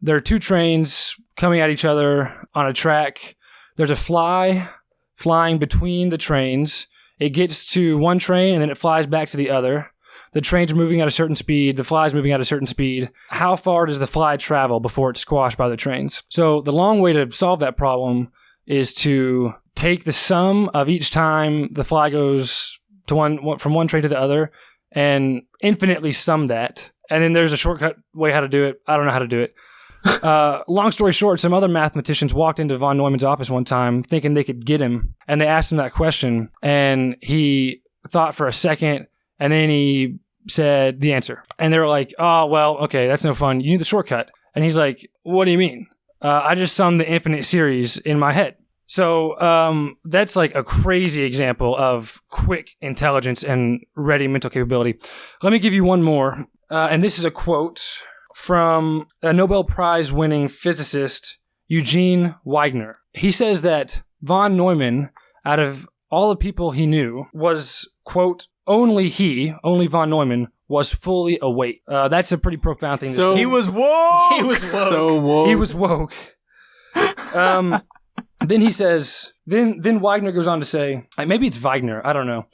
There are 2 trains coming at each other on a track. There's a fly flying between the trains. It gets to one train and then it flies back to the other. The trains are moving at a certain speed. The fly's moving at a certain speed. How far does the fly travel before it's squashed by the trains? So the long way to solve that problem is to take the sum of each time the fly goes to from one train to the other and infinitely sum that. And then there's a shortcut way how to do it. I don't know how to do it. Long story short, some other mathematicians walked into von Neumann's office one time thinking they could get him. And they asked him that question. And he thought for a second. And then he said the answer. And they were like, oh, well, okay, that's no fun. You need the shortcut. And he's like, what do you mean? I just summed the infinite series in my head. So that's like a crazy example of quick intelligence and ready mental capability. Let me give you one more. And this is a quote from a Nobel Prize winning physicist, Eugene Wigner. He says that von Neumann, out of all the people he knew, was, quote, only von Neumann was fully awake. That's a pretty profound thing to say. He was woke! He was woke. So woke. He was woke. Then he says, then Wagner goes on to say, maybe it's Wagner, I don't know.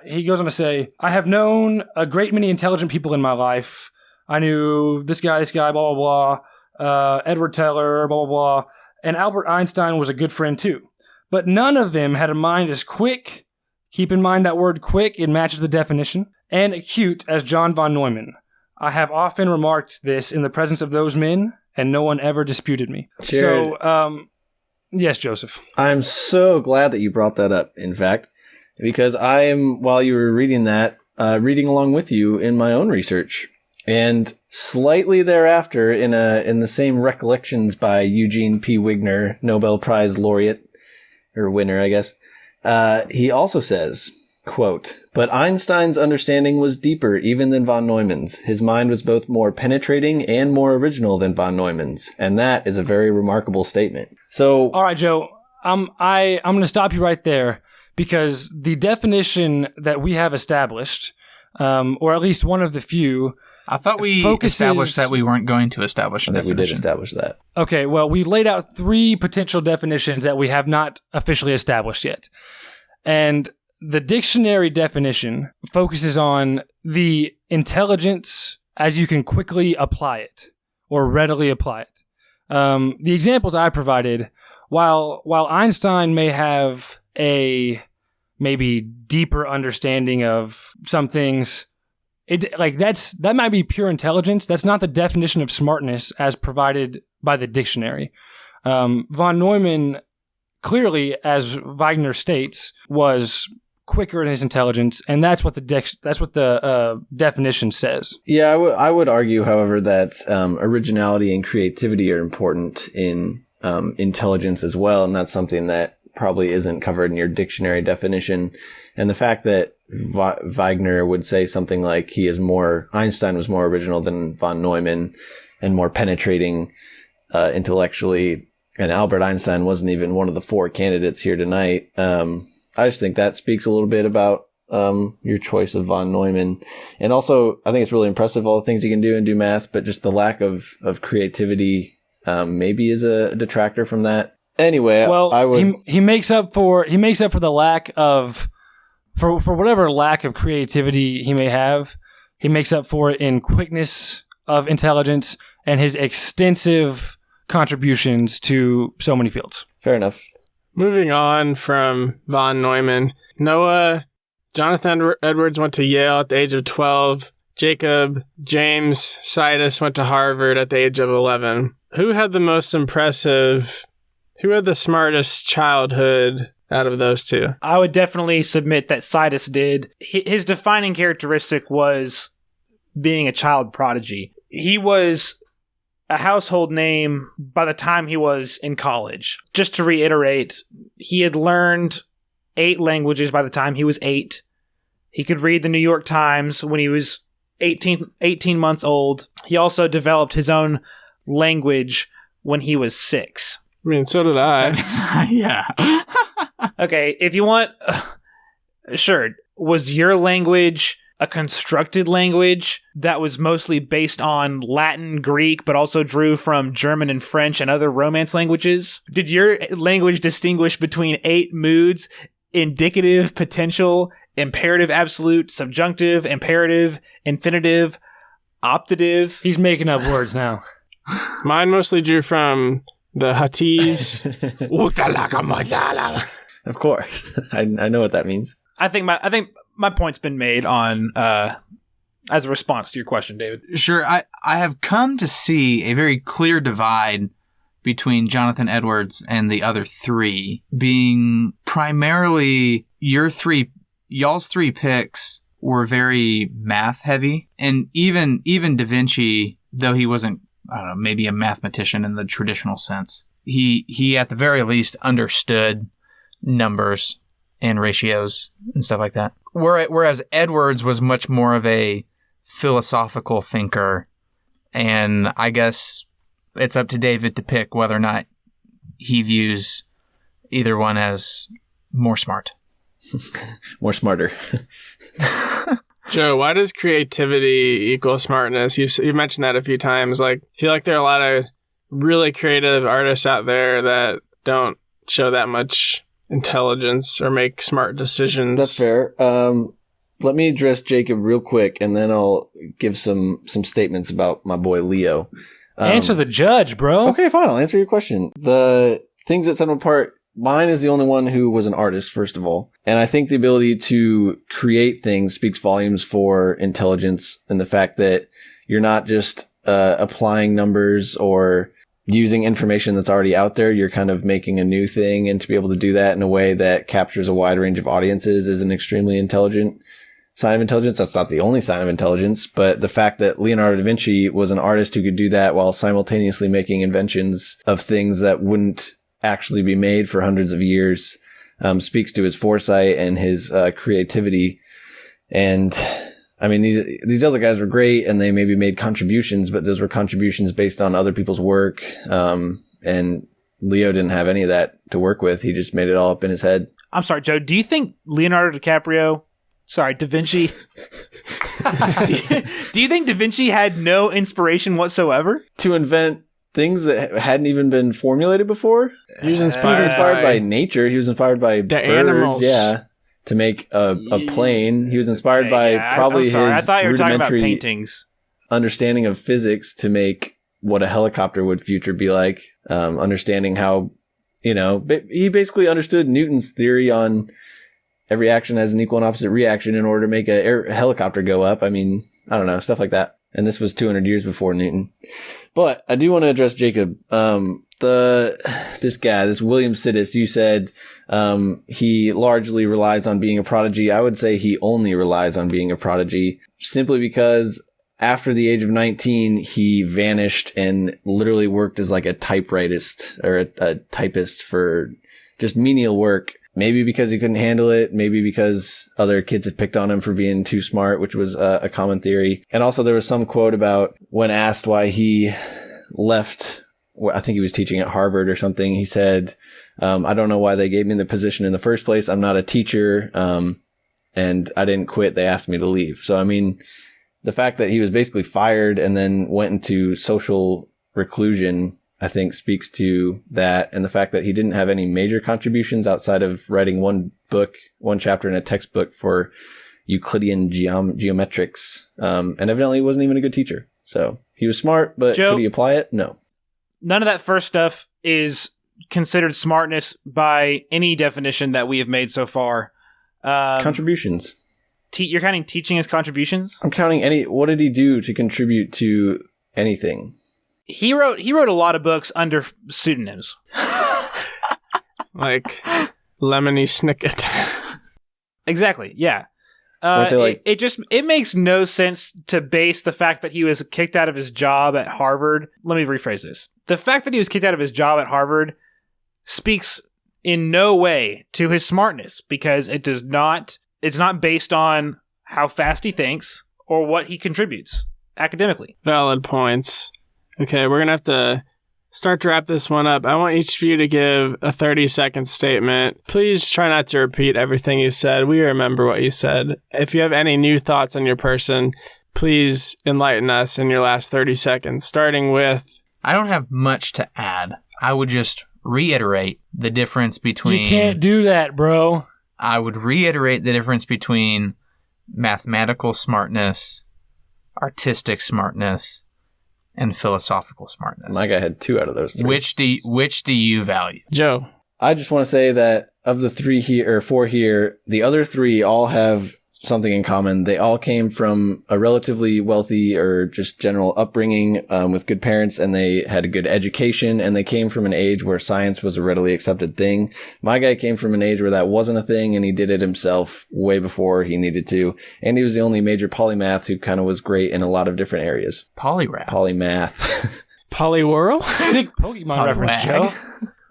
He goes on to say, I have known a great many intelligent people in my life. I knew this guy, blah, blah, blah, Edward Teller, blah, blah, blah, and Albert Einstein was a good friend too. But none of them had a mind as quick, keep in mind that word quick, it matches the definition, and acute as John von Neumann. I have often remarked this in the presence of those men, and no one ever disputed me. Jared. So, yes, Joseph. I'm so glad that you brought that up, in fact, because I am, while you were reading that, reading along with you in my own research. And slightly thereafter, in the same Recollections by Eugene P. Wigner, Nobel Prize laureate, or winner, I guess, he also says, quote, but Einstein's understanding was deeper even than von Neumann's. His mind was both more penetrating and more original than von Neumann's. And that is a very remarkable statement. So, all right, Joe, I'm going to stop you right there, because the definition that we have established, or at least one of the few, I thought we established that we weren't going to establish a definition. We did establish that. Okay, well, we laid out 3 potential definitions that we have not officially established yet. And the dictionary definition focuses on the intelligence as you can quickly apply it or readily apply it. The examples I provided, while Einstein may have a maybe deeper understanding of some things, that might be pure intelligence. That's not the definition of smartness as provided by the dictionary. Von Neumann, clearly, as Wagner states, was quicker in his intelligence, and that's what the definition says. Yeah, I would argue, however, that originality and creativity are important in intelligence as well, and that's something that probably isn't covered in your dictionary definition. And the fact that Wagner would say something like Einstein was more original than von Neumann and more penetrating intellectually, and Albert Einstein wasn't even one of the 4 candidates here tonight. I just think that speaks a little bit about your choice of von Neumann. And also, I think it's really impressive, all the things he can do and do math, but just the lack of creativity maybe is a detractor from that. Anyway, well, I would... he makes up for the lack of, for whatever lack of creativity he may have, he makes up for it in quickness of intelligence and his extensive contributions to so many fields. Fair enough. Moving on from von Neumann, Jonathan Edwards went to Yale at the age of 12. Jacob James Sidus went to Harvard at the age of 11. Who had the smartest childhood out of those 2? I would definitely submit that Sidus did. His defining characteristic was being a child prodigy. He was a household name by the time he was in college. Just to reiterate, he had learned 8 languages by the time he was 8. He could read the New York Times when he was 18 months old. He also developed his own language when he was 6. I mean, so did I. Yeah. Okay, if you want... sure. Was your language a constructed language that was mostly based on Latin, Greek, but also drew from German and French and other Romance languages? Did your language distinguish between 8 moods: indicative, potential, imperative, absolute, subjunctive, imperative, infinitive, optative? He's making up words now. Mine mostly drew from the Huttese. Of course. I know what that means. I think my point's been made on as a response to your question, David. Sure. I have come to see a very clear divide between Jonathan Edwards and the other 3, being primarily y'all's 3 picks were very math heavy. And even Da Vinci, though he wasn't, I don't know, maybe a mathematician in the traditional sense, he at the very least understood numbers and ratios and stuff like that. Whereas Edwards was much more of a philosophical thinker, and I guess it's up to David to pick whether or not he views either one as more smart. More smarter. Joe, why does creativity equal smartness? You've mentioned that a few times. Like, I feel like there are a lot of really creative artists out there that don't show that much intelligence or make smart decisions. That's fair. Let me address Jacob real quick, and then I'll give some statements about my boy Leo. Answer the judge, bro. Okay, fine. I'll answer your question. The things that set him apart, mine is the only one who was an artist, first of all. And I think the ability to create things speaks volumes for intelligence, and the fact that you're not just applying numbers or using information that's already out there. You're kind of making a new thing, and to be able to do that in a way that captures a wide range of audiences is an extremely intelligent sign of intelligence. That's not the only sign of intelligence, but the fact that Leonardo da Vinci was an artist who could do that while simultaneously making inventions of things that wouldn't actually be made for hundreds of years speaks to his foresight and his creativity. And I mean, these other guys were great, and they maybe made contributions, but those were contributions based on other people's work. And Leo didn't have any of that to work with. He just made it all up in his head. I'm sorry, Joe. Do you think Da Vinci. Do you think Da Vinci had no inspiration whatsoever? To invent things that hadn't even been formulated before? He was inspired by nature. He was inspired by birds. Animals. Yeah. To make a plane. He was inspired by probably his I thought you were talking about rudimentary paintings. Understanding of physics to make what a helicopter would future be like. Understanding how, he basically understood Newton's theory on every action has an equal and opposite reaction in order to make a helicopter go up. I mean, I don't know, stuff like that. And this was 200 years before Newton. But I do want to address Jacob. This William Sidis, you said he largely relies on being a prodigy. I would say he only relies on being a prodigy simply because after the age of 19, he vanished and literally worked as like a typewritist or a typist for just menial work. Maybe because he couldn't handle it. Maybe because other kids had picked on him for being too smart, which was a common theory. And also there was some quote about when asked why he left, I think he was teaching at Harvard or something. He said, I don't know why they gave me the position in the first place. I'm not a teacher. And I didn't quit. They asked me to leave. So, I mean, the fact that he was basically fired and then went into social reclusion, I think speaks to that, and the fact that he didn't have any major contributions outside of writing one chapter in a textbook for Euclidean geometrics. And evidently he wasn't even a good teacher. So he was smart, but Joe, could he apply it? No. None of that first stuff is considered smartness by any definition that we have made so far. Contributions. You're counting teaching as contributions? I'm counting what did he do to contribute to anything? He wrote a lot of books under pseudonyms. Like Lemony Snicket. Exactly, yeah. It makes no sense to base the fact that he was kicked out of his job at Harvard. Let me rephrase this. The fact that he was kicked out of his job at Harvard speaks in no way to his smartness, because it's not based on how fast he thinks or what he contributes academically. Valid points. Okay, we're going to have to start to wrap this one up. I want each of you to give a 30-second statement. Please try not to repeat everything you said. We remember what you said. If you have any new thoughts on your person, please enlighten us in your last 30 seconds, starting with... I don't have much to add. I would just reiterate the difference between... You can't do that, bro. I would reiterate the difference between mathematical smartness, artistic smartness, and philosophical smartness. My guy had 2 out of those 3. Which do you value? Joe. I just want to say that of the 4 here, the other 3 all have something in common. They all came from a relatively wealthy or just general upbringing with good parents, and they had a good education, and they came from an age where science was a readily accepted thing. My guy came from an age where that wasn't a thing, and he did it himself way before he needed to. And he was the only major polymath who kind of was great in a lot of different areas. Polymath. Poliwhirl? Sick Pokemon reference, Joe.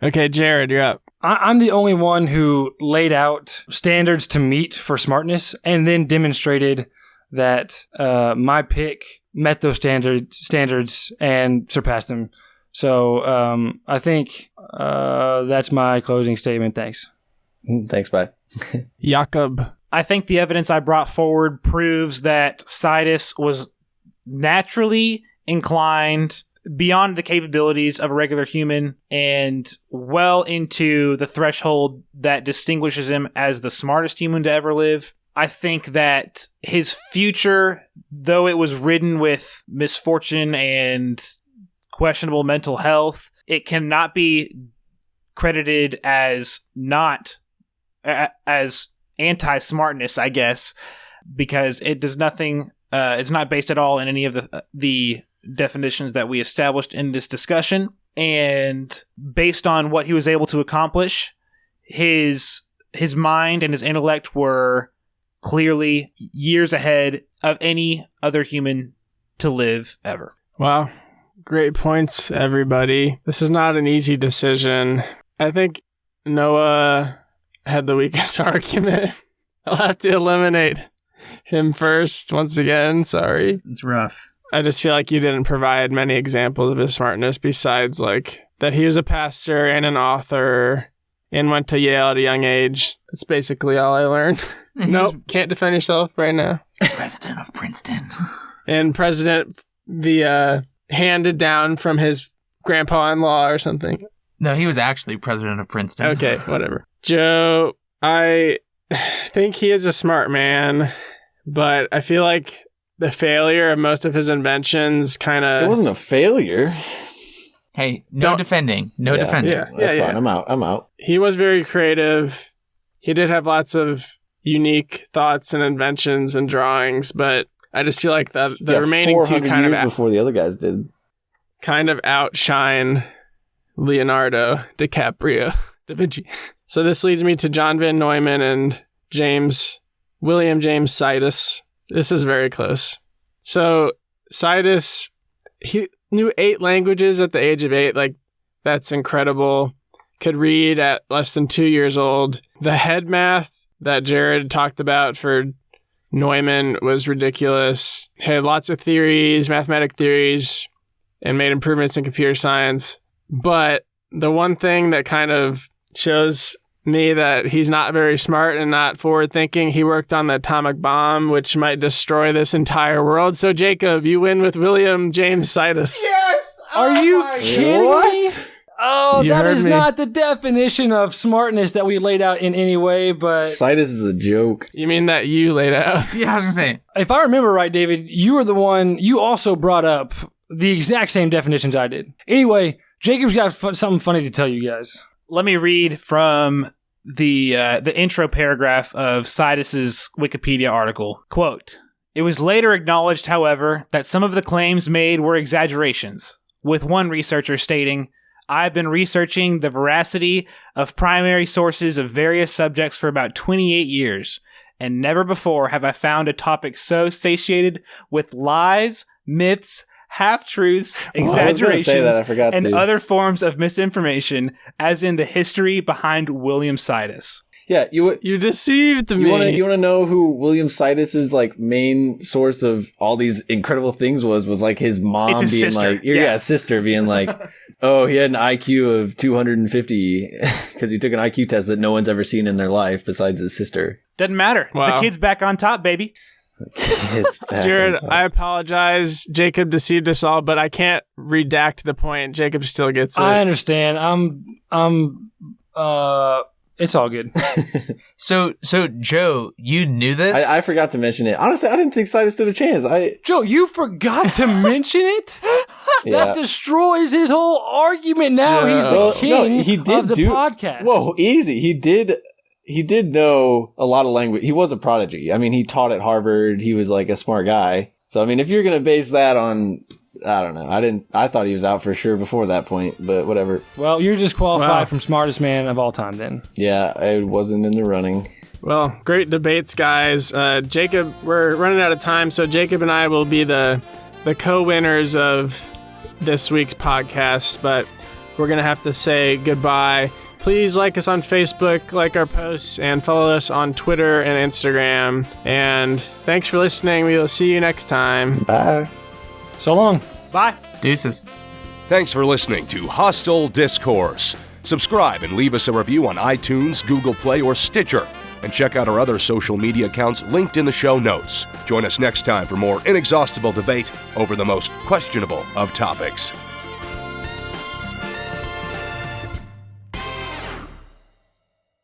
Okay, Jared, you're up. I'm the only one who laid out standards to meet for smartness and then demonstrated that my pick met those standards and surpassed them. So I think that's my closing statement. Thanks. Thanks, bye. Jakob. I think the evidence I brought forward proves that Sidus was naturally inclined beyond the capabilities of a regular human and well into the threshold that distinguishes him as the smartest human to ever live. I think that his future, though it was ridden with misfortune and questionable mental health, it cannot be credited as not as anti-smartness, I guess, because it does nothing. It's not based at all in any of the definitions that we established in this discussion, and based on what he was able to accomplish, his mind and his intellect were clearly years ahead of any other human to live ever. Wow. Great points, everybody. This is not an easy decision. I think Noah had the weakest argument. I'll have to eliminate him first once again. Sorry. It's rough. I just feel like you didn't provide many examples of his smartness besides like that he was a pastor and an author and went to Yale at a young age. That's basically all I learned. Nope, can't defend yourself right now. President of Princeton. And president via handed down from his grandpa-in-law or something. No, he was actually president of Princeton. Okay, whatever. Joe, I think he is a smart man, but I feel like the failure of most of his inventions kind of... It wasn't a failure. Hey, no defending. No defending. Yeah, That's fine. I'm out. He was very creative. He did have lots of unique thoughts and inventions and drawings, but I just feel like the remaining two kind of... before the other guys did. Kind of outshine Leonardo DiCaprio, Da Vinci. So this leads me to John Van Neumann and William James Sidus. This is very close. So Sidus, he knew 8 languages at the age of 8. Like, that's incredible. Could read at less than 2 years old. The head math that Jared talked about for Neumann was ridiculous. He had lots of theories, mathematic theories, and made improvements in computer science. But the one thing that kind of shows me that he's not very smart and not forward thinking, he worked on the atomic bomb, which might destroy this entire world. So Jacob, you win with William James Sidus. Yes! Are you kidding me? Oh, You that heard is me. not the definition of smartness that we laid out in any way, but Sidus is a joke. You mean that you laid out? Yeah, I was going to say. if I remember right, David, you were the one, you also brought up the exact same definitions I did. Anyway, Jacob's got something funny to tell you guys. Let me read from the intro paragraph of Sidus's Wikipedia article. Quote, "It was later acknowledged, however, that some of the claims made were exaggerations, with one researcher stating, 'I've been researching the veracity of primary sources of various subjects for about 28 years, and never before have I found a topic so satiated with lies, myths, half-truths, I was gonna exaggerations, say that, I forgot and to. other forms of misinformation as in the history behind William Sidus.'" Yeah, you deceived me. want to know who William Sidus's like main source of all these incredible things was like his mom It's his being sister. like, Yeah. sister being like, oh, he had an IQ of 250 because he took an IQ test that no one's ever seen in their life besides his sister. Doesn't matter. Wow. The kid's back on top, baby. It's back Jared, on top. I apologize. Jacob deceived us all, but I can't redact the point. Jacob still gets it. I understand. It's all good. So Joe, you knew this? I forgot to mention it. Honestly, I didn't think Sidus stood a chance. Joe, you forgot to mention it? That destroys his whole argument. Now Joe. he's the Well, king no, he did of the podcast. Whoa, easy. He did he did know a lot of language. He was a prodigy. I mean, he taught at Harvard. He was like a smart guy. So, I mean, if you're going to base that on, I don't know. I thought he was out for sure before that point, but whatever. Well, you're disqualified from smartest man of all time then. Yeah, I wasn't in the running. Well, great debates, guys. Jacob, we're running out of time, so Jacob and I will be the co-winners of this week's podcast, but we're going to have to say goodbye. Please like us on Facebook, like our posts, and follow us on Twitter and Instagram. And thanks for listening. We will see you next time. Bye. So long. Bye. Deuces. Thanks for listening to Hostel Discourse. Subscribe and leave us a review on iTunes, Google Play, or Stitcher. And check out our other social media accounts linked in the show notes. Join us next time for more inexhaustible debate over the most questionable of topics.